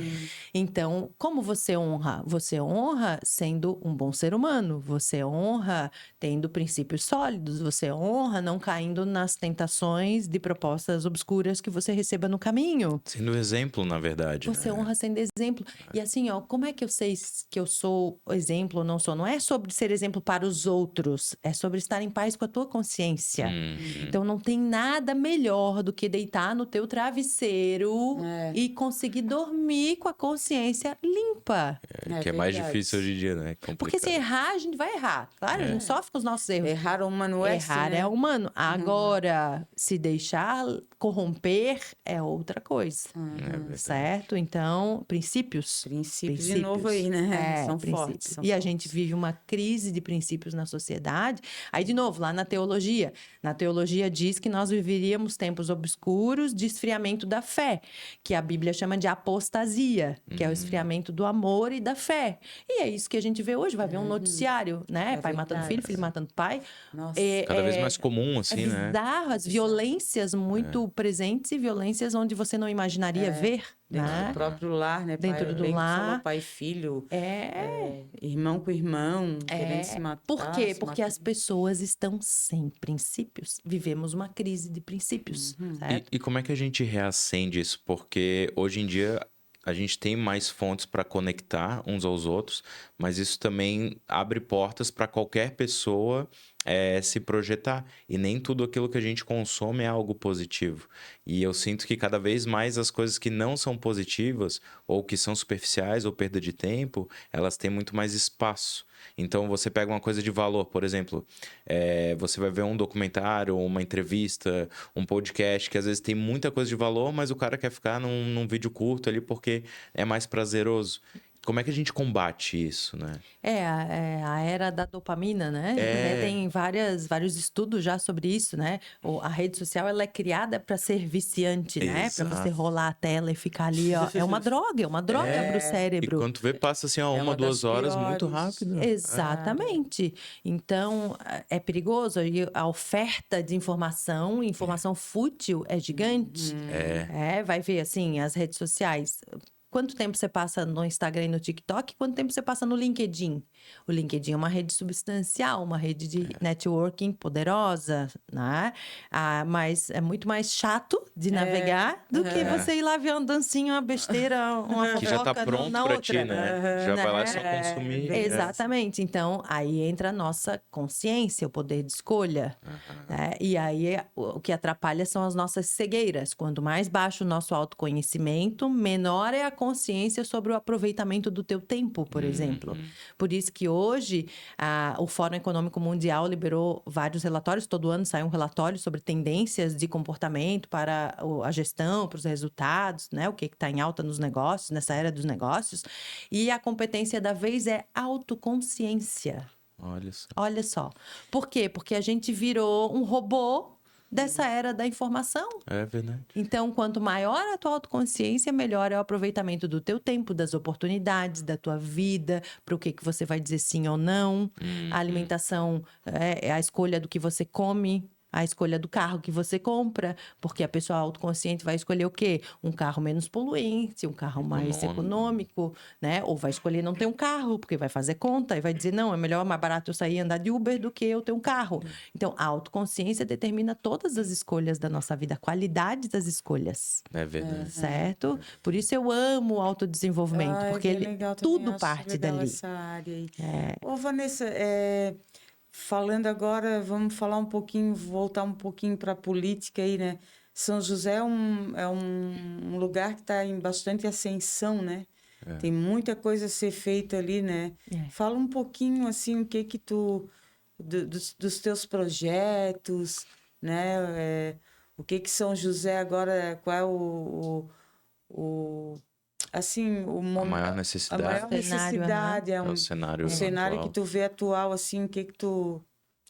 Então, como você honra? Você honra sendo um bom ser humano, você honra tendo princípios sólidos, você honra não caindo nas tentações de propostas obscuras que você receba no caminho. Sendo exemplo, na verdade. Você né? honra sendo exemplo. E assim, ó, como é que eu sei que eu sou exemplo ou não sou? Não é sobre ser exemplo para os outros, é sobre estar em paz com a tua consciência. Então, não tem nada melhor do que deitar no teu travesseiro e conseguir dormir com a consciência limpa. Que é mais verdade. difícil hoje em dia, né? Complicado. Porque se errar, a gente vai errar. Claro, a gente sofre com os nossos erros. Errar humano é Errar assim, né? é humano. Agora, se deixar corromper é outra coisa. Certo? Então, princípios. Princípios de novo aí, né? São princípios. fortes. E a gente vive uma crise de princípios na sociedade. Aí, de novo, lá na teologia. Na teologia diz que nós viveríamos tempos obscuros de esfriamento da fé, que a Bíblia chama de apostasia, que é o esfriamento do amor e da fé. E é isso que a gente vê hoje. Vai ver um noticiário, né? Pai matando filho, filho matando pai. Nossa. Cada vez mais comum, assim, É né? bizarro, as violências muito presentes e violências onde você não imaginaria ver, Dentro né? do próprio lar, né? Dentro pai, do bem que lar. falou, pai e filho. Irmão com irmão, querendo se matar. Por quê? se Porque matar. as pessoas estão sem princípios. Vivemos uma crise de princípios, certo? E como é que a gente reacende isso? Porque hoje em dia a gente tem mais fontes para conectar uns aos outros, mas isso também abre portas para qualquer pessoa se projetar. E nem tudo aquilo que a gente consome é algo positivo. E eu sinto que cada vez mais as coisas que não são positivas, ou que são superficiais, ou perda de tempo, elas têm muito mais espaço. Então, você pega uma coisa de valor, por exemplo, você vai ver um documentário, uma entrevista, um podcast, que às vezes tem muita coisa de valor, mas o cara quer ficar num vídeo curto ali porque é mais prazeroso. Como é que a gente combate isso, né? A era da dopamina, né? Tem vários estudos já sobre isso, né? A rede social, ela é criada para ser viciante, né? Para você rolar a tela e ficar ali, ó. É uma droga para o E cérebro. quando tu vê, passa assim, ó, uma 2 das horas muito piores. rápido. Exatamente. Então, é perigoso. E a oferta de informação fútil é gigante. Vai ver, assim, as redes sociais. Quanto tempo você passa no Instagram e no TikTok? Quanto tempo você passa no LinkedIn? O LinkedIn é uma rede substancial, uma rede de networking poderosa, né? Mas é muito mais chato de navegar do que você ir lá ver uma dancinha, uma besteira, uma Que já tá fofoca pronto na pra outra. ti, né? Já vai lá só É, consumir. bem Exatamente. Então, aí entra a nossa consciência, o poder de escolha. Né? E aí, o que atrapalha são as nossas cegueiras. Quanto mais baixo o nosso autoconhecimento, menor é a consciência sobre o aproveitamento do teu tempo, por exemplo. Por isso que hoje, o Fórum Econômico Mundial liberou vários relatórios. Todo ano sai um relatório sobre tendências de comportamento para a gestão, para os resultados, né? O que está em alta nos negócios, nessa era dos negócios. E a competência da vez é autoconsciência. Olha só. Olha só. Por quê? Porque a gente virou um robô dessa era da informação. É verdade. Então, quanto maior a tua autoconsciência, melhor é o aproveitamento do teu tempo, das oportunidades, da tua vida, para o que você vai dizer sim ou não. A alimentação é a escolha do que você come. A escolha do carro que você compra, porque a pessoa autoconsciente vai escolher o quê? Um carro menos poluente, um carro mais econômico, né? Ou vai escolher não ter um carro, porque vai fazer conta e vai dizer, não, é melhor, mais barato eu sair e andar de Uber do que eu ter um carro. Então, a autoconsciência determina todas as escolhas da nossa vida, a qualidade das escolhas. É verdade. Certo? Por isso eu amo o autodesenvolvimento, porque bem ele legal também, tudo acho parte legal dali. essa área aí. Ô, Vanessa, falando agora, vamos falar um pouquinho, voltar um pouquinho para a política aí, né? São José é um lugar que está em bastante ascensão, né? Tem muita coisa a ser feita ali, né? Fala um pouquinho, assim, o que tu... dos teus projetos, né? O que São José agora... Qual é assim, A maior necessidade. a maior Cenário, necessidade É o cenário o cenário atual. que tu vê atual, assim, o que tu...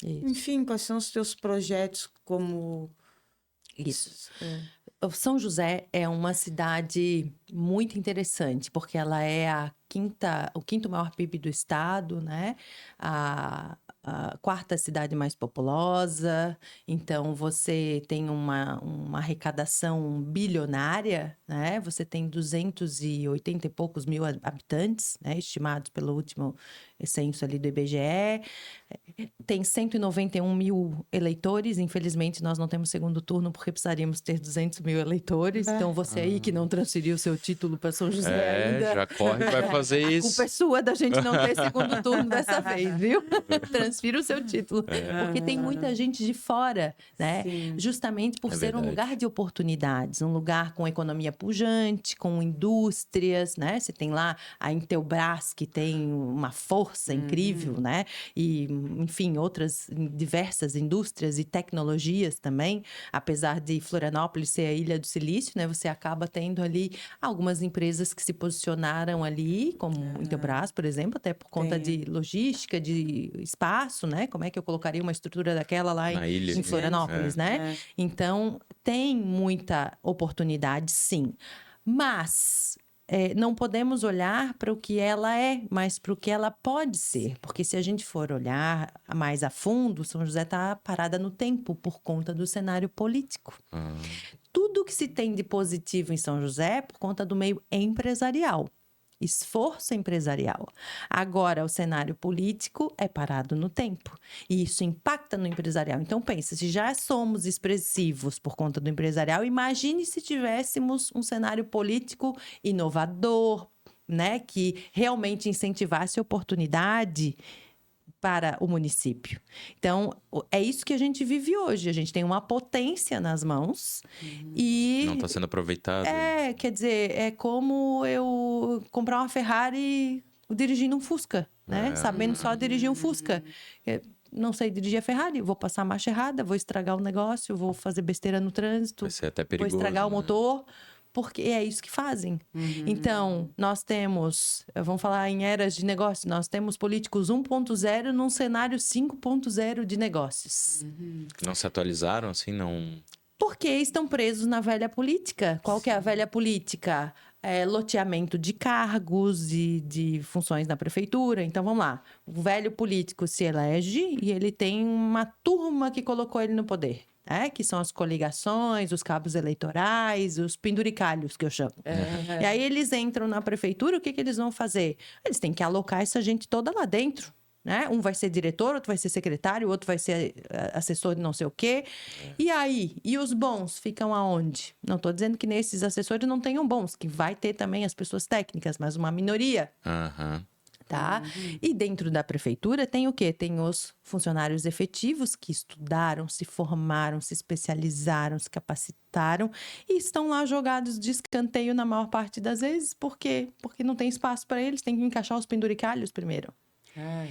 Isso. Enfim, quais são os teus projetos como... Isso. O São José é uma cidade muito interessante, porque ela é o quinto maior PIB do estado, né? A quarta cidade mais populosa. Então, você tem uma arrecadação bilionária, né? Você tem 280 e poucos mil habitantes, né? Estimados pelo último censo ali do IBGE. Tem 191 mil eleitores. Infelizmente, nós não temos segundo turno, porque precisaríamos ter 200 mil eleitores. Então, você aí que não transferiu o seu título para São José ainda... já corre, vai fazer A isso. culpa é sua da gente não ter segundo turno dessa vez, viu? Transfira o seu título. Porque tem muita gente de fora, né? Sim. Justamente por É ser um verdade. lugar de oportunidades, um lugar com economia pujante, com indústrias, né? Você tem lá a Intelbras, que tem uma força incrível, né? E, enfim, outras diversas indústrias e tecnologias também. Apesar de Florianópolis ser a Ilha do Silício, né? Você acaba tendo ali algumas empresas que se posicionaram ali, como Intelbras, por exemplo, até por conta de logística, de espaço, né? Como é que eu colocaria uma estrutura daquela lá Na ilha. em Florianópolis, né? Então, tem muita oportunidade, sim. Mas não podemos olhar para o que ela é, mas para o que ela pode ser. Porque se a gente for olhar mais a fundo, São José está parada no tempo por conta do cenário político. Tudo que se tem de positivo em São José é por conta do meio empresarial. Esforço empresarial. Agora, o cenário político é parado no tempo. E isso impacta no empresarial. Então, pensa, se já somos expressivos por conta do empresarial, imagine se tivéssemos um cenário político inovador, né? Que realmente incentivasse a oportunidade para o município. Então, é isso que a gente vive hoje. A gente tem uma potência nas mãos e... Não está sendo aproveitado. Quer dizer, é como eu comprar uma Ferrari dirigindo um Fusca, né? Sabendo só dirigir um Fusca. Não sei dirigir a Ferrari, vou passar a marcha errada, vou estragar o negócio, vou fazer besteira no trânsito. Vai ser até Vou perigoso. estragar o né? motor. Porque é isso que fazem. Então, nós temos, vamos falar em eras de negócio, nós temos políticos 1.0 num cenário 5.0 de negócios. Não se atualizaram, assim, não... Porque estão presos na velha política. Qual que é a velha política? Loteamento de cargos e de funções na prefeitura. Então, vamos lá. O velho político se elege e ele tem uma turma que colocou ele no poder. que são as coligações, os cabos eleitorais, os penduricalhos, que eu chamo. E aí eles entram na prefeitura, o que eles vão fazer? Eles têm que alocar essa gente toda lá dentro. Né? Um vai ser diretor, outro vai ser secretário, outro vai ser assessor de não sei o quê. E aí? E os bons ficam aonde? Não estou dizendo que nesses assessores não tenham bons, que vai ter também as pessoas técnicas, mas uma minoria. Tá? E dentro da prefeitura tem o quê? Tem os funcionários efetivos que estudaram, se formaram, se especializaram, se capacitaram e estão lá jogados de escanteio na maior parte das vezes. Por quê? Porque não tem espaço para eles, tem que encaixar os penduricalhos primeiro.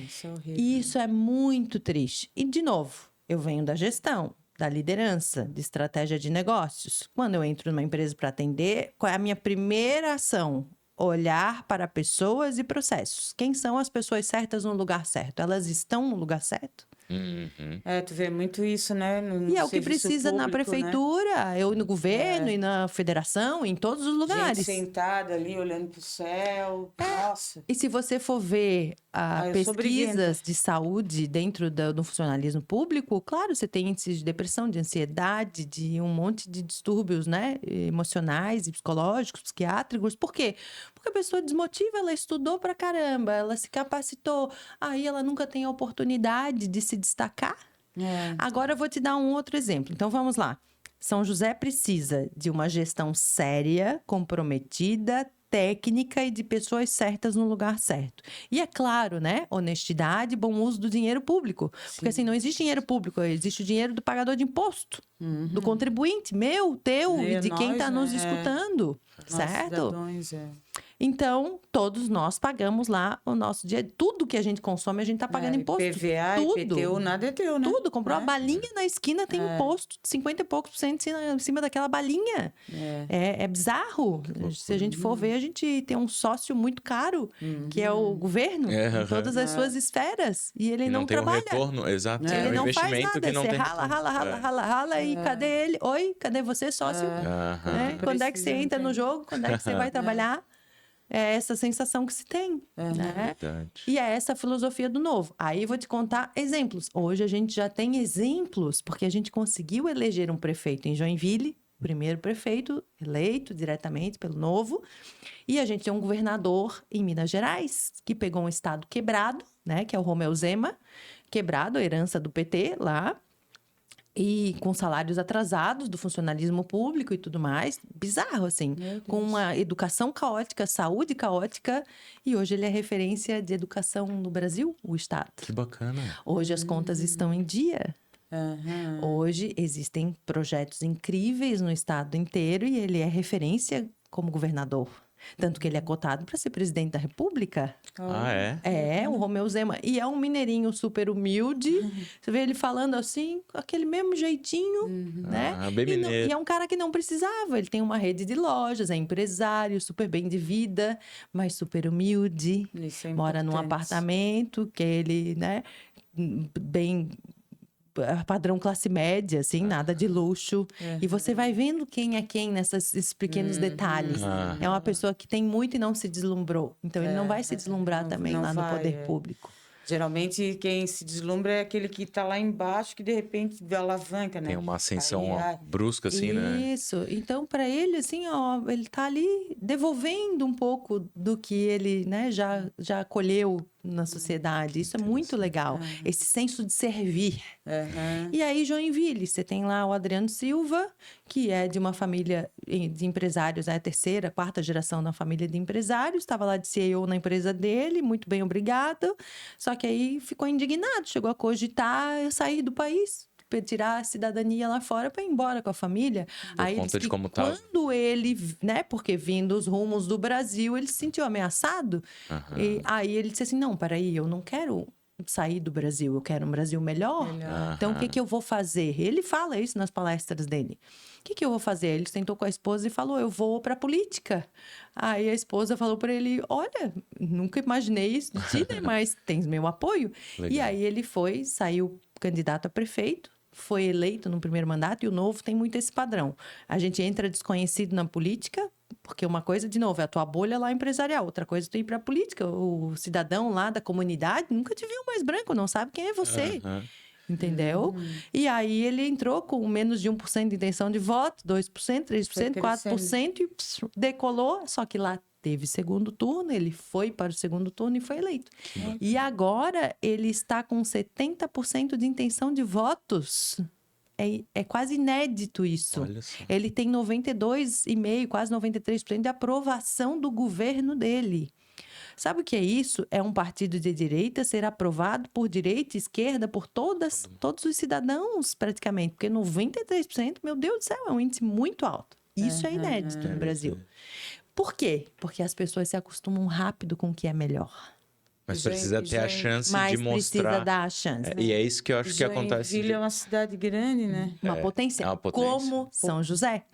Isso é horrível. E isso é muito triste. E, de novo, eu venho da gestão, da liderança, de estratégia de negócios. Quando eu entro numa empresa para atender, qual é a minha primeira ação? Olhar para pessoas e processos. Quem são as pessoas certas no lugar certo? Elas estão no lugar certo? Tu vê muito isso, né? No E é o que serviço precisa na público, né? prefeitura, eu no governo e na federação, em todos os lugares. Gente sentada ali, olhando pro céu. Nossa. E se você for ver eu sou briguenta. pesquisas de saúde dentro do funcionalismo público, claro, você tem índices de depressão, de ansiedade, de um monte de distúrbios, né, emocionais e psicológicos, psiquiátricos. Por quê? Porque a pessoa desmotiva, ela estudou pra caramba, ela se capacitou, aí ela nunca tem a oportunidade de se destacar. Agora eu vou te dar um outro exemplo. Então vamos lá. São José precisa de uma gestão séria, comprometida, técnica e de pessoas certas no lugar certo. E é claro, né? Honestidade e bom uso do dinheiro público. Porque assim, não existe dinheiro público, existe o dinheiro do pagador de imposto, do contribuinte, meu, teu e de quem está nos escutando, certo? Cidadãos, Então, todos nós pagamos lá o nosso dia. Tudo que a gente consome, a gente está pagando imposto. PVA, tudo. IPTU, nada é teu, né? Tudo. Comprou uma balinha na esquina, tem imposto de 50 e poucos por cento em cima daquela balinha. É bizarro. Se a gente for ver, a gente tem um sócio muito caro, que é o governo, em todas as suas esferas. E ele não tem trabalha. um retorno, exato. Ele É um não faz investimento nada. que não Você tem rala, e cadê ele? Oi, cadê você, sócio? Né? Quando é que você entra no jogo? Quando é que você vai trabalhar? É essa sensação que se tem, né? Verdade. E é essa filosofia do novo. Aí eu vou te contar exemplos. Hoje a gente já tem exemplos, porque a gente conseguiu eleger um prefeito em Joinville, o primeiro prefeito eleito diretamente pelo Novo, e a gente tem um governador em Minas Gerais, que pegou um estado quebrado, né? Que é o Romeu Zema, quebrado, a herança do PT lá, e com salários atrasados do funcionalismo público e tudo mais. Bizarro, assim. Com uma educação caótica, saúde caótica. E hoje ele é referência de educação no Brasil, o Estado. Que bacana. Hoje as contas estão em dia. Hoje existem projetos incríveis no Estado inteiro e ele é referência como governador. Tanto que ele é cotado para ser presidente da República. É, o Romeu Zema. E é um mineirinho super humilde. Você vê ele falando assim, com aquele mesmo jeitinho, né? Bem mineiro. E é um cara que não precisava. Ele tem uma rede de lojas, é empresário, super bem de vida, mas super humilde. Isso é mora num importante. apartamento que ele, né, bem padrão classe média, assim, nada de luxo. E você vai vendo quem é quem nesses pequenos detalhes. É uma pessoa que tem muito e não se deslumbrou. Então, ele não vai se deslumbrar também não lá no vai, poder público. Geralmente, quem se deslumbra é aquele que está lá embaixo, que de repente vê a alavanca, né? Tem uma ascensão Aí, brusca, assim, né? Isso. Então, para ele, assim, ó, ele tá ali devolvendo um pouco do que ele, né, já colheu na sociedade. Isso é muito legal. Esse senso de servir. E aí, Joinville, você tem lá o Adriano Silva, que é de uma família de empresários, é a terceira, quarta geração da família de empresários, estava lá de CEO na empresa dele, muito bem, obrigado. Só que aí ficou indignado, chegou a cogitar sair do país, tirar a cidadania lá fora para ir embora com a família. Aí ele disse que quando ele, né, porque vindo os rumos do Brasil, ele se sentiu ameaçado. E aí ele disse assim, não, peraí, eu não quero sair do Brasil, eu quero um Brasil melhor. Então, o que eu vou fazer? Ele fala isso nas palestras dele. O que eu vou fazer? Ele sentou com a esposa e falou, eu vou para a política. Aí a esposa falou para ele, olha, nunca imaginei isso de ti, né? Mas tens meu apoio. Legal. E aí ele saiu candidato a prefeito, foi eleito no primeiro mandato, e o Novo tem muito esse padrão. A gente entra desconhecido na política, porque uma coisa, de novo, é a tua bolha lá empresarial, outra coisa é tu ir para a política. O cidadão lá da comunidade nunca te viu mais branco, não sabe quem é você. entendeu? E aí ele entrou com menos de 1% de intenção de voto, 2%, 3%, 4% e decolou, só que lá teve segundo turno, ele foi para o segundo turno e foi eleito. E agora ele está com 70% de intenção de votos. É quase inédito isso. Olha só. Ele tem 92,5%, quase 93% de aprovação do governo dele. Sabe o que é isso? É um partido de direita ser aprovado por direita e esquerda, por todos os cidadãos, praticamente. Porque 93%, meu Deus do céu, é um índice muito alto. Isso é inédito no Brasil. Por quê? Porque as pessoas se acostumam rápido com o que é melhor. Mas precisa ter a chance Mas de precisa mostrar. dar a chance. E é isso que eu acho que acontece. Joinville é uma cidade grande, né? Uma potência. é uma potência. Como São José.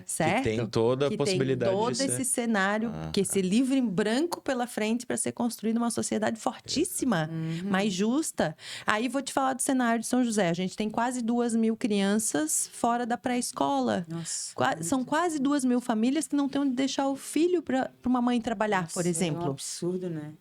Certo? Que tem toda a possibilidade tem todo de ser. esse cenário, que esse livro em branco pela frente para ser construída uma sociedade fortíssima, mais justa. Aí vou te falar do cenário de São José. A gente tem quase 2.000 crianças fora da pré-escola. Nossa. São quase 2.000 famílias que não têm onde deixar o filho para uma mãe trabalhar, por É um exemplo. absurdo, né?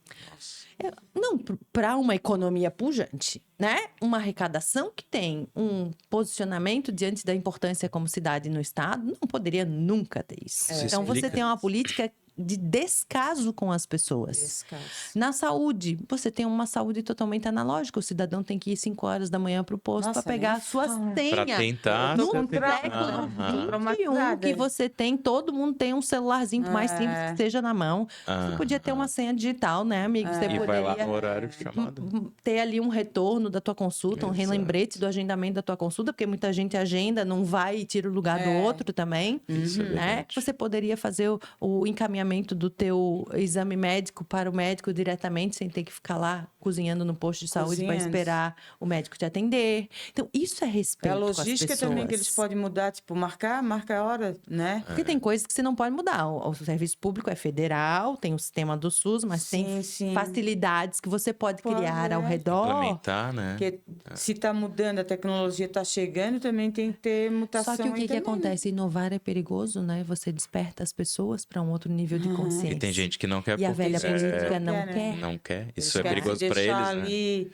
Não, para uma economia pujante, né? Uma arrecadação que tem um posicionamento diante da importância como cidade no estado, não poderia nunca ter isso. Se Então você explica. tem uma política de descaso com as pessoas. Descaso. Na saúde, você tem uma saúde totalmente analógica. O cidadão tem que ir 5 horas da manhã para o posto Nossa, para pegar nem a sua fala. senha. Pra tentar. No com trauma. século Tô XXI, traumatizada. que você tem, todo mundo tem um celularzinho, por mais simples que esteja na mão. Você podia ter uma senha digital, né, amigo? Você E vai lá poderia no horário chamado. ter ali um retorno da tua consulta, um Exato. relembrete do agendamento da tua consulta, porque muita gente agenda, não vai e tira o lugar do outro também, Isso é né? verdade. Você poderia fazer o encaminhamento do teu exame médico para o médico diretamente, sem ter que ficar lá cozinhando no posto de saúde para Cozinhando. esperar o médico te atender. Então, isso é É respeito a com as logística pessoas. também que eles podem mudar, tipo, marca a hora, né? Porque tem coisas que você não pode mudar. O serviço público é federal, tem o sistema do SUS, mas tem Sim. facilidades que você pode Pode, criar ao redor. Implementar, né? Porque se está mudando, a tecnologia está chegando, também tem que ter mutação. Só que o aí que também, né? acontece? Inovar é perigoso, né? Você desperta as pessoas para um outro nível de consciência. E tem gente que não quer E a porque velha isso política não quer, né? quer. não quer. Isso Eles é querem perigoso se para deixar eles, né? ali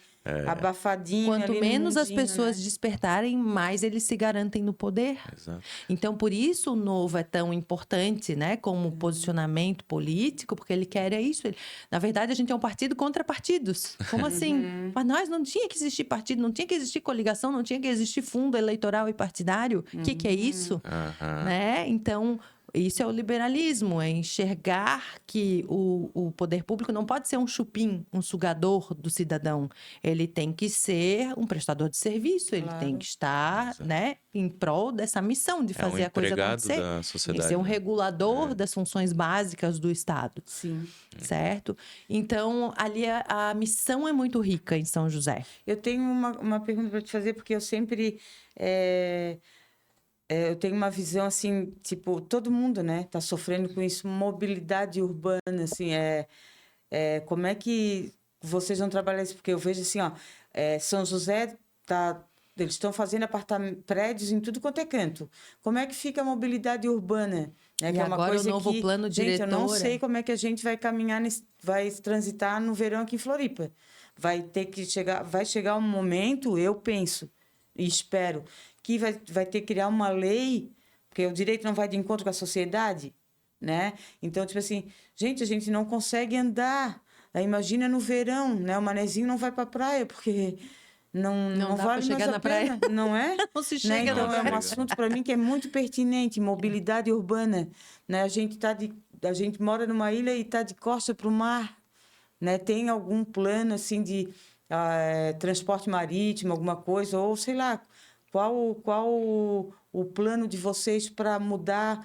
abafadinho. Quanto ali no menos as mundinho, pessoas né? despertarem, mais eles se garantem no poder. Exato. Então, por isso o novo é tão importante, né? Como posicionamento político, porque ele quer isso. Na verdade, a gente é um partido contra partidos. Como assim? Mas nós não tinha que existir partido, não tinha que existir coligação, não tinha que existir fundo eleitoral e partidário. O que é isso? Aham. Né? Então, isso é o liberalismo, é enxergar que o poder público não pode ser um chupim, um sugador do cidadão. Ele tem que ser um prestador de serviço, ele Claro. tem que estar, né, em prol dessa missão de É um fazer a coisa empregado acontecer. da Tem que sociedade. ser um né? regulador das funções básicas do Estado, Sim. certo? Então, ali a missão é muito rica em São José. Eu tenho uma pergunta para te fazer, porque eu sempre... eu tenho uma visão assim, tipo, todo mundo, né, tá sofrendo com isso, mobilidade urbana, assim, como é que vocês vão trabalhar isso? Porque eu vejo assim, ó, São José eles estão fazendo prédios em tudo quanto é canto. Como é que fica a mobilidade urbana? E Que é uma agora coisa o novo que, plano gente, eu não diretor, sei como é que a gente vai caminhar, vai transitar no verão aqui em Floripa. Vai chegar um momento, eu penso e espero, que vai ter que criar uma lei, porque o direito não vai de encontro com a sociedade, né? Então, tipo assim, gente, a gente não consegue andar. Aí, imagina no verão, né? O manezinho não vai para a praia, porque não dá pra vale chegar mais a na praia. pena, não é? Não se Né? chega Então, no é um lugar. assunto para mim que é muito pertinente, mobilidade urbana, né? A gente mora numa ilha e está de costa para o mar, né? Tem algum plano assim de transporte marítimo, alguma coisa, ou sei lá, qual o plano de vocês para mudar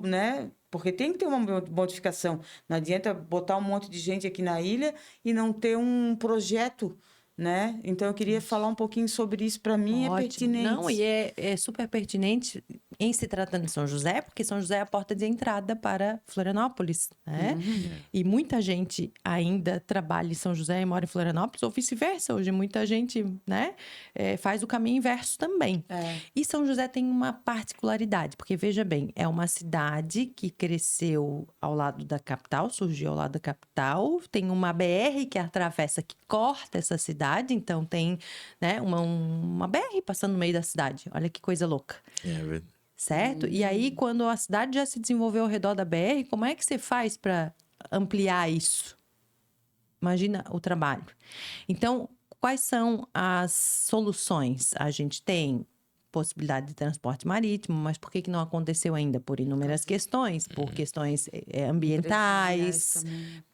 né? Porque tem que ter uma modificação. Não adianta botar um monte de gente aqui na ilha e não ter um projeto, né? Então, eu queria falar um pouquinho sobre isso. Para mim, Ótimo. é pertinente. Não, e é super pertinente em se tratando de São José, porque São José é a porta de entrada para Florianópolis, né? E muita gente ainda trabalha em São José e mora em Florianópolis, ou vice-versa. Hoje, muita gente, né, faz o caminho inverso também. E São José tem uma particularidade, porque, veja bem, é uma cidade que cresceu ao lado da capital, surgiu ao lado da capital, tem uma BR que atravessa, que corta essa cidade, cidade, então tem, né, uma BR passando no meio da cidade. Olha que coisa louca. É verdade. Certo? E aí, quando a cidade já se desenvolveu ao redor da BR, como é que você faz para ampliar isso? Imagina o trabalho. Então, quais são as soluções? A gente tem possibilidade de transporte marítimo, mas por que não aconteceu ainda? Por inúmeras questões, por questões ambientais,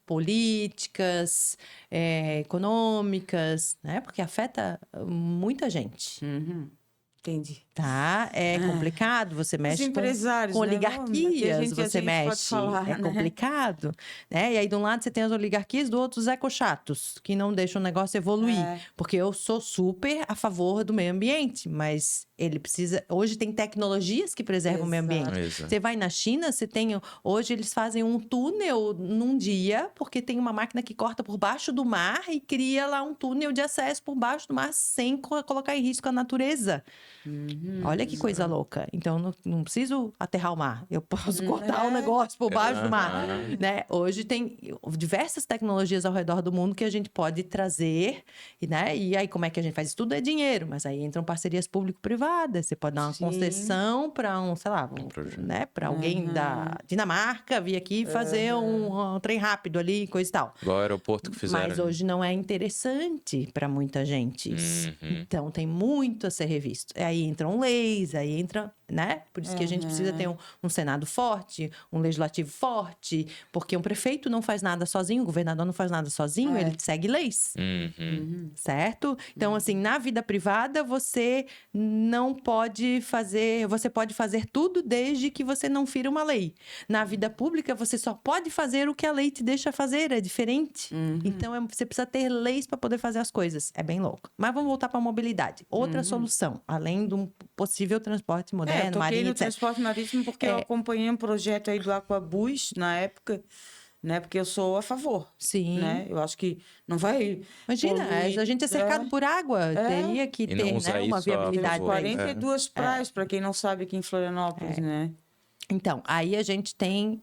políticas, econômicas, né? Porque afeta muita gente. Entendi. Tá? É complicado, você mexe empresários, com né? oligarquias, A você gente mexe, pode falar, é né? complicado, né? E aí, de um lado, você tem as oligarquias, do outro, os ecochatos, que não deixam o negócio evoluir. Porque eu sou super a favor do meio ambiente, mas ele precisa... Hoje tem tecnologias que preservam o meio ambiente. Exato. Você vai na China, você tem... Hoje eles fazem um túnel num dia, porque tem uma máquina que corta por baixo do mar e cria lá um túnel de acesso por baixo do mar sem colocar em risco a natureza. Olha que coisa louca. Então, não preciso aterrar o mar. Eu posso cortar o negócio por baixo do mar. Né? Hoje tem diversas tecnologias ao redor do mundo que a gente pode trazer. Né? E aí, como é que a gente faz isso? Tudo é dinheiro. Mas aí entram parcerias público-privadas. Você pode dar uma concessão para né? Para alguém da Dinamarca vir aqui fazer um trem rápido ali, coisa e tal. Igual o aeroporto que fizeram. Mas hoje não é interessante para muita gente isso. Então, tem muito a ser revisto. Aí entram leis, aí entra, né? Por isso que a gente precisa ter um Senado forte, um legislativo forte, porque um prefeito não faz nada sozinho, o governador não faz nada sozinho, ele segue leis. Certo? Então, assim, na vida privada, você não pode fazer... Você pode fazer tudo desde que você não fira uma lei. Na vida pública, você só pode fazer o que a lei te deixa fazer, é diferente. Então, você precisa ter leis para poder fazer as coisas. É bem louco. Mas vamos voltar para a mobilidade. Outra solução, além de um possível transporte moderno, eu toquei marinho, no etc. transporte marítimo porque eu acompanhei um projeto aí do Aquabus na época, né? Porque eu sou a favor. Sim. Né? Eu acho que não vai Imagina, poluir, a gente é cercado por água. Teria que E não ter, usar né, uma isso a viabilidade favor. para isso. 42 praias, para quem não sabe, aqui em Florianópolis, né? Então, aí a gente tem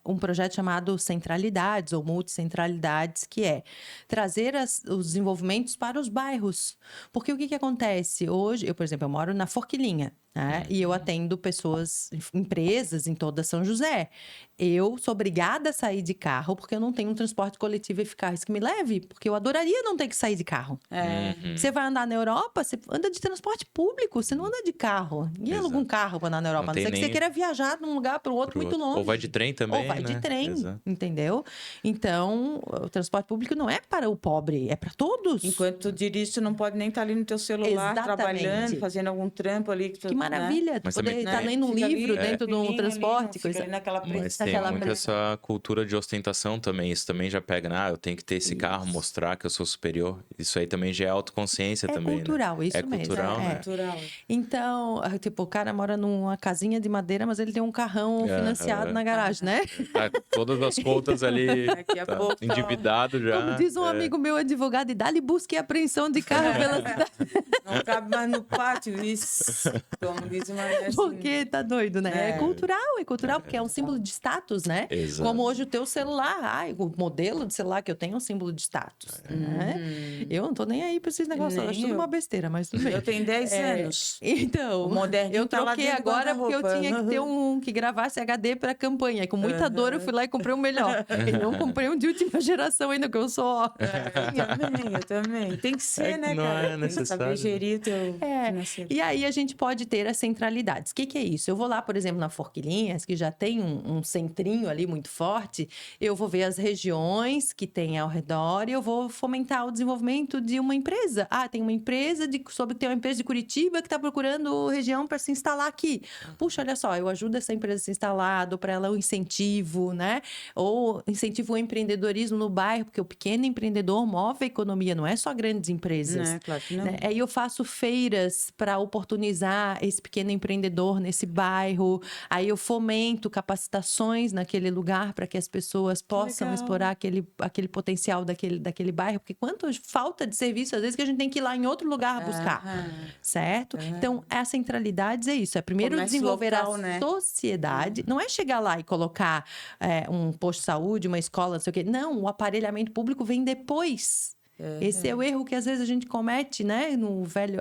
um projeto chamado Centralidades ou Multicentralidades, que é trazer os desenvolvimentos para os bairros. Porque o que acontece? Hoje, eu, por exemplo, eu moro na Forquilinha, né? E eu atendo pessoas, empresas em toda São José. Eu sou obrigada a sair de carro porque eu não tenho um transporte coletivo eficaz que me leve, porque eu adoraria não ter que sair de carro. Você vai andar na Europa, você anda de transporte público, você não anda de carro. Ninguém aluga um carro para andar na Europa, Não a não tem ser que você nem- queira viajar de um lugar para o outro muito longe. Ou vai de trem também, Ou vai de né? trem, Exato. entendeu? Então, o transporte público não é para o pobre, é para todos. Enquanto tu dirige, tu não pode nem estar ali no teu celular, Exatamente. trabalhando, fazendo algum trampo ali. Que maravilha, Mas poder também- estar lendo um Fica ali, livro dentro de um fininho transporte, ali, não coisa. fica ali naquela Mas tem Aquela muito essa cultura de ostentação também. Isso também já pega, eu tenho que ter esse carro, mostrar que eu sou superior. Isso aí também já é autoconsciência É também, cultural, né? isso é mesmo. cultural, né? Cultural. Então, tipo, o cara mora numa casinha de madeira, mas ele tem um carrão financiado na garagem, né? Tá todas as contas ali, Daqui a tá pouco tá- endividado já. Como diz um amigo meu advogado, e dá-lhe busca e apreensão de carro pela cidade. Não cabe mais no pátio, isso. Como diz uma assim, Porque tá doido, né? É cultural, porque é um símbolo de status, né? Exato. Como hoje o teu celular. Ai, o modelo de celular que eu tenho é um símbolo de status. Né? Eu não tô nem aí pra esses negócios, eu Nem acho tudo eu. uma besteira, mas tudo bem. Eu tenho 10 anos. Então, O moderninho eu tá lá troquei dentro do agora porque eu guarda-roupa. tinha que ter um que gravasse HD pra campanha. E com muita dor eu fui lá e comprei um melhor. E não comprei um de última geração ainda, que eu sou, ó. Eu também. Tem que ser, É que né, não cara? é Tem que saber necessário. gerir o teu É, financeiro. e aí a gente pode ter as centralidades. O que é isso? Eu vou lá, por exemplo, na Forquilinhas, que já tem um centrinho ali muito forte, eu vou ver as regiões que tem ao redor e eu vou fomentar o desenvolvimento de uma empresa. Ah, tem uma empresa tem uma empresa de Curitiba que está procurando região para se instalar aqui. Puxa, olha só, eu ajudo essa empresa a se instalar, dou para ela um incentivo, né? Ou incentivo o empreendedorismo no bairro, porque o pequeno empreendedor move a economia, não é só grandes empresas. Né? Claro que não. Né? Aí eu faço feiras para oportunizar esse pequeno empreendedor nesse bairro. Aí eu fomento capacitações naquele lugar para que as pessoas possam legal. explorar aquele potencial daquele bairro. Porque quanto falta de serviço, às vezes, que a gente tem que ir lá em outro lugar buscar. Certo? Então, a centralidade é isso. É primeiro Comércio desenvolver local, a né? sociedade. Não é chegar lá e colocar um posto de saúde, uma escola, não sei o quê. Não, o aparelhamento público vem depois. Esse é o erro que às vezes a gente comete, né?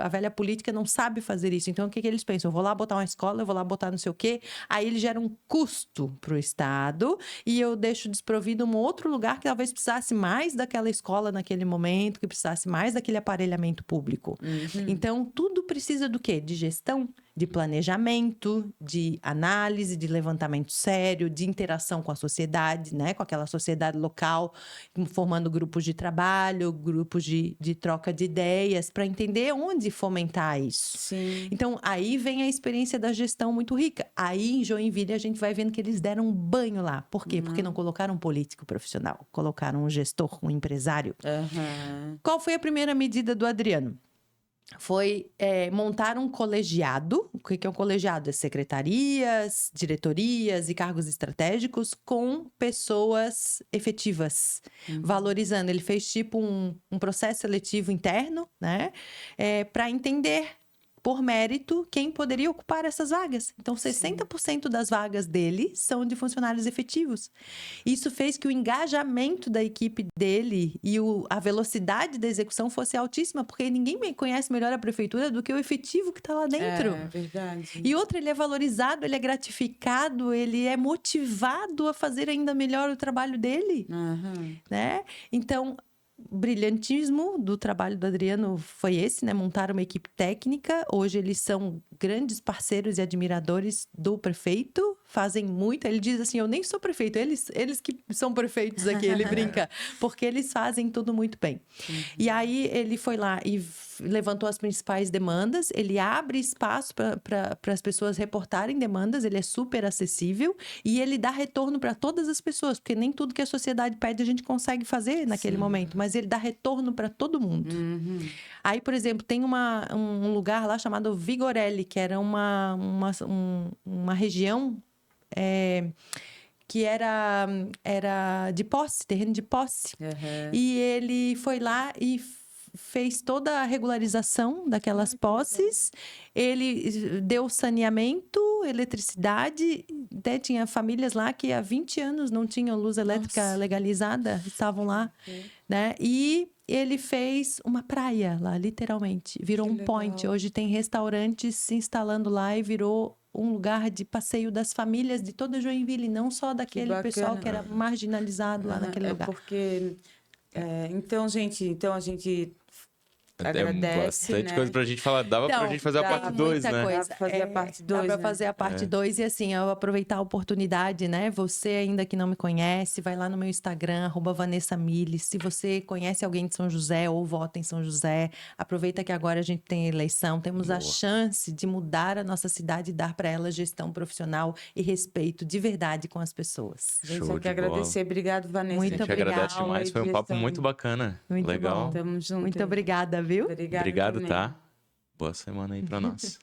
A velha política não sabe fazer isso. Então, o que eles pensam? Eu vou lá botar uma escola, eu vou lá botar não sei o quê. Aí ele gera um custo para o Estado e eu deixo desprovido um outro lugar que talvez precisasse mais daquela escola naquele momento, que precisasse mais daquele aparelhamento público. Então, tudo precisa do quê? De gestão, de planejamento, de análise, de levantamento sério, de interação com a sociedade, né? Com aquela sociedade local, formando grupos de trabalho, grupos de troca de ideias, para entender onde fomentar isso. Sim. Então, aí vem a experiência da gestão muito rica. Aí, em Joinville, a gente vai vendo que eles deram um banho lá. Por quê? Porque não colocaram um político profissional, colocaram um gestor, um empresário. Qual foi a primeira medida do Adriano? Foi montar um colegiado. O que é um colegiado? É secretarias, diretorias e cargos estratégicos com pessoas efetivas, valorizando. Ele fez tipo um processo seletivo interno, né? Para entender por mérito quem poderia ocupar essas vagas. Então, 60% das vagas dele são de funcionários efetivos. Isso fez que o engajamento da equipe dele e a velocidade da execução fosse altíssima, porque ninguém conhece melhor a prefeitura do que o efetivo que está lá dentro. É verdade. E outra, ele é valorizado, ele é gratificado, ele é motivado a fazer ainda melhor o trabalho dele, né? Então, o brilhantismo do trabalho do Adriano foi esse, né? Montar uma equipe técnica. Hoje eles são grandes parceiros e admiradores do prefeito, fazem muito. Ele diz assim, eu nem sou prefeito, eles que são prefeitos aqui, ele brinca, porque eles fazem tudo muito bem. E aí ele foi lá e levantou as principais demandas, ele abre espaço para as pessoas reportarem demandas, ele é super acessível e ele dá retorno para todas as pessoas, porque nem tudo que a sociedade pede a gente consegue fazer naquele momento, mas ele dá retorno para todo mundo. Aí, por exemplo, tem um lugar lá chamado Vigorelli, que era uma região que era de posse, terreno de posse. E ele foi lá e fez toda a regularização daquelas posses. Ele deu saneamento, eletricidade. Até tinha famílias lá que há 20 anos não tinham luz elétrica legalizada, estavam lá, né? E ele fez uma praia lá, literalmente. Virou um point. Hoje tem restaurantes se instalando lá e virou um lugar de passeio das famílias de toda Joinville, não só daquele pessoal que era marginalizado lá naquele lugar. Porque... então, a gente agradece, bastante coisa pra gente falar. Dava pra gente fazer a parte 2, né? Dá pra fazer a parte 2, Dá pra fazer a parte 2 e assim, eu aproveitar a oportunidade, né? Você ainda que não me conhece, vai lá no meu Instagram, @VanessaMiles. Se você conhece alguém de São José ou vota em São José, aproveita que agora a gente tem eleição, temos a chance de mudar a nossa cidade e dar para ela gestão profissional e respeito de verdade com as pessoas. A gente só quer agradecer. Obrigado, Vanessa. Muito a gente agradece demais, foi um papo muito bacana. Muito legal. bom. Tamo junto. Muito obrigada, viu? Obrigado Obrigado, também. tá? Boa semana aí pra nós.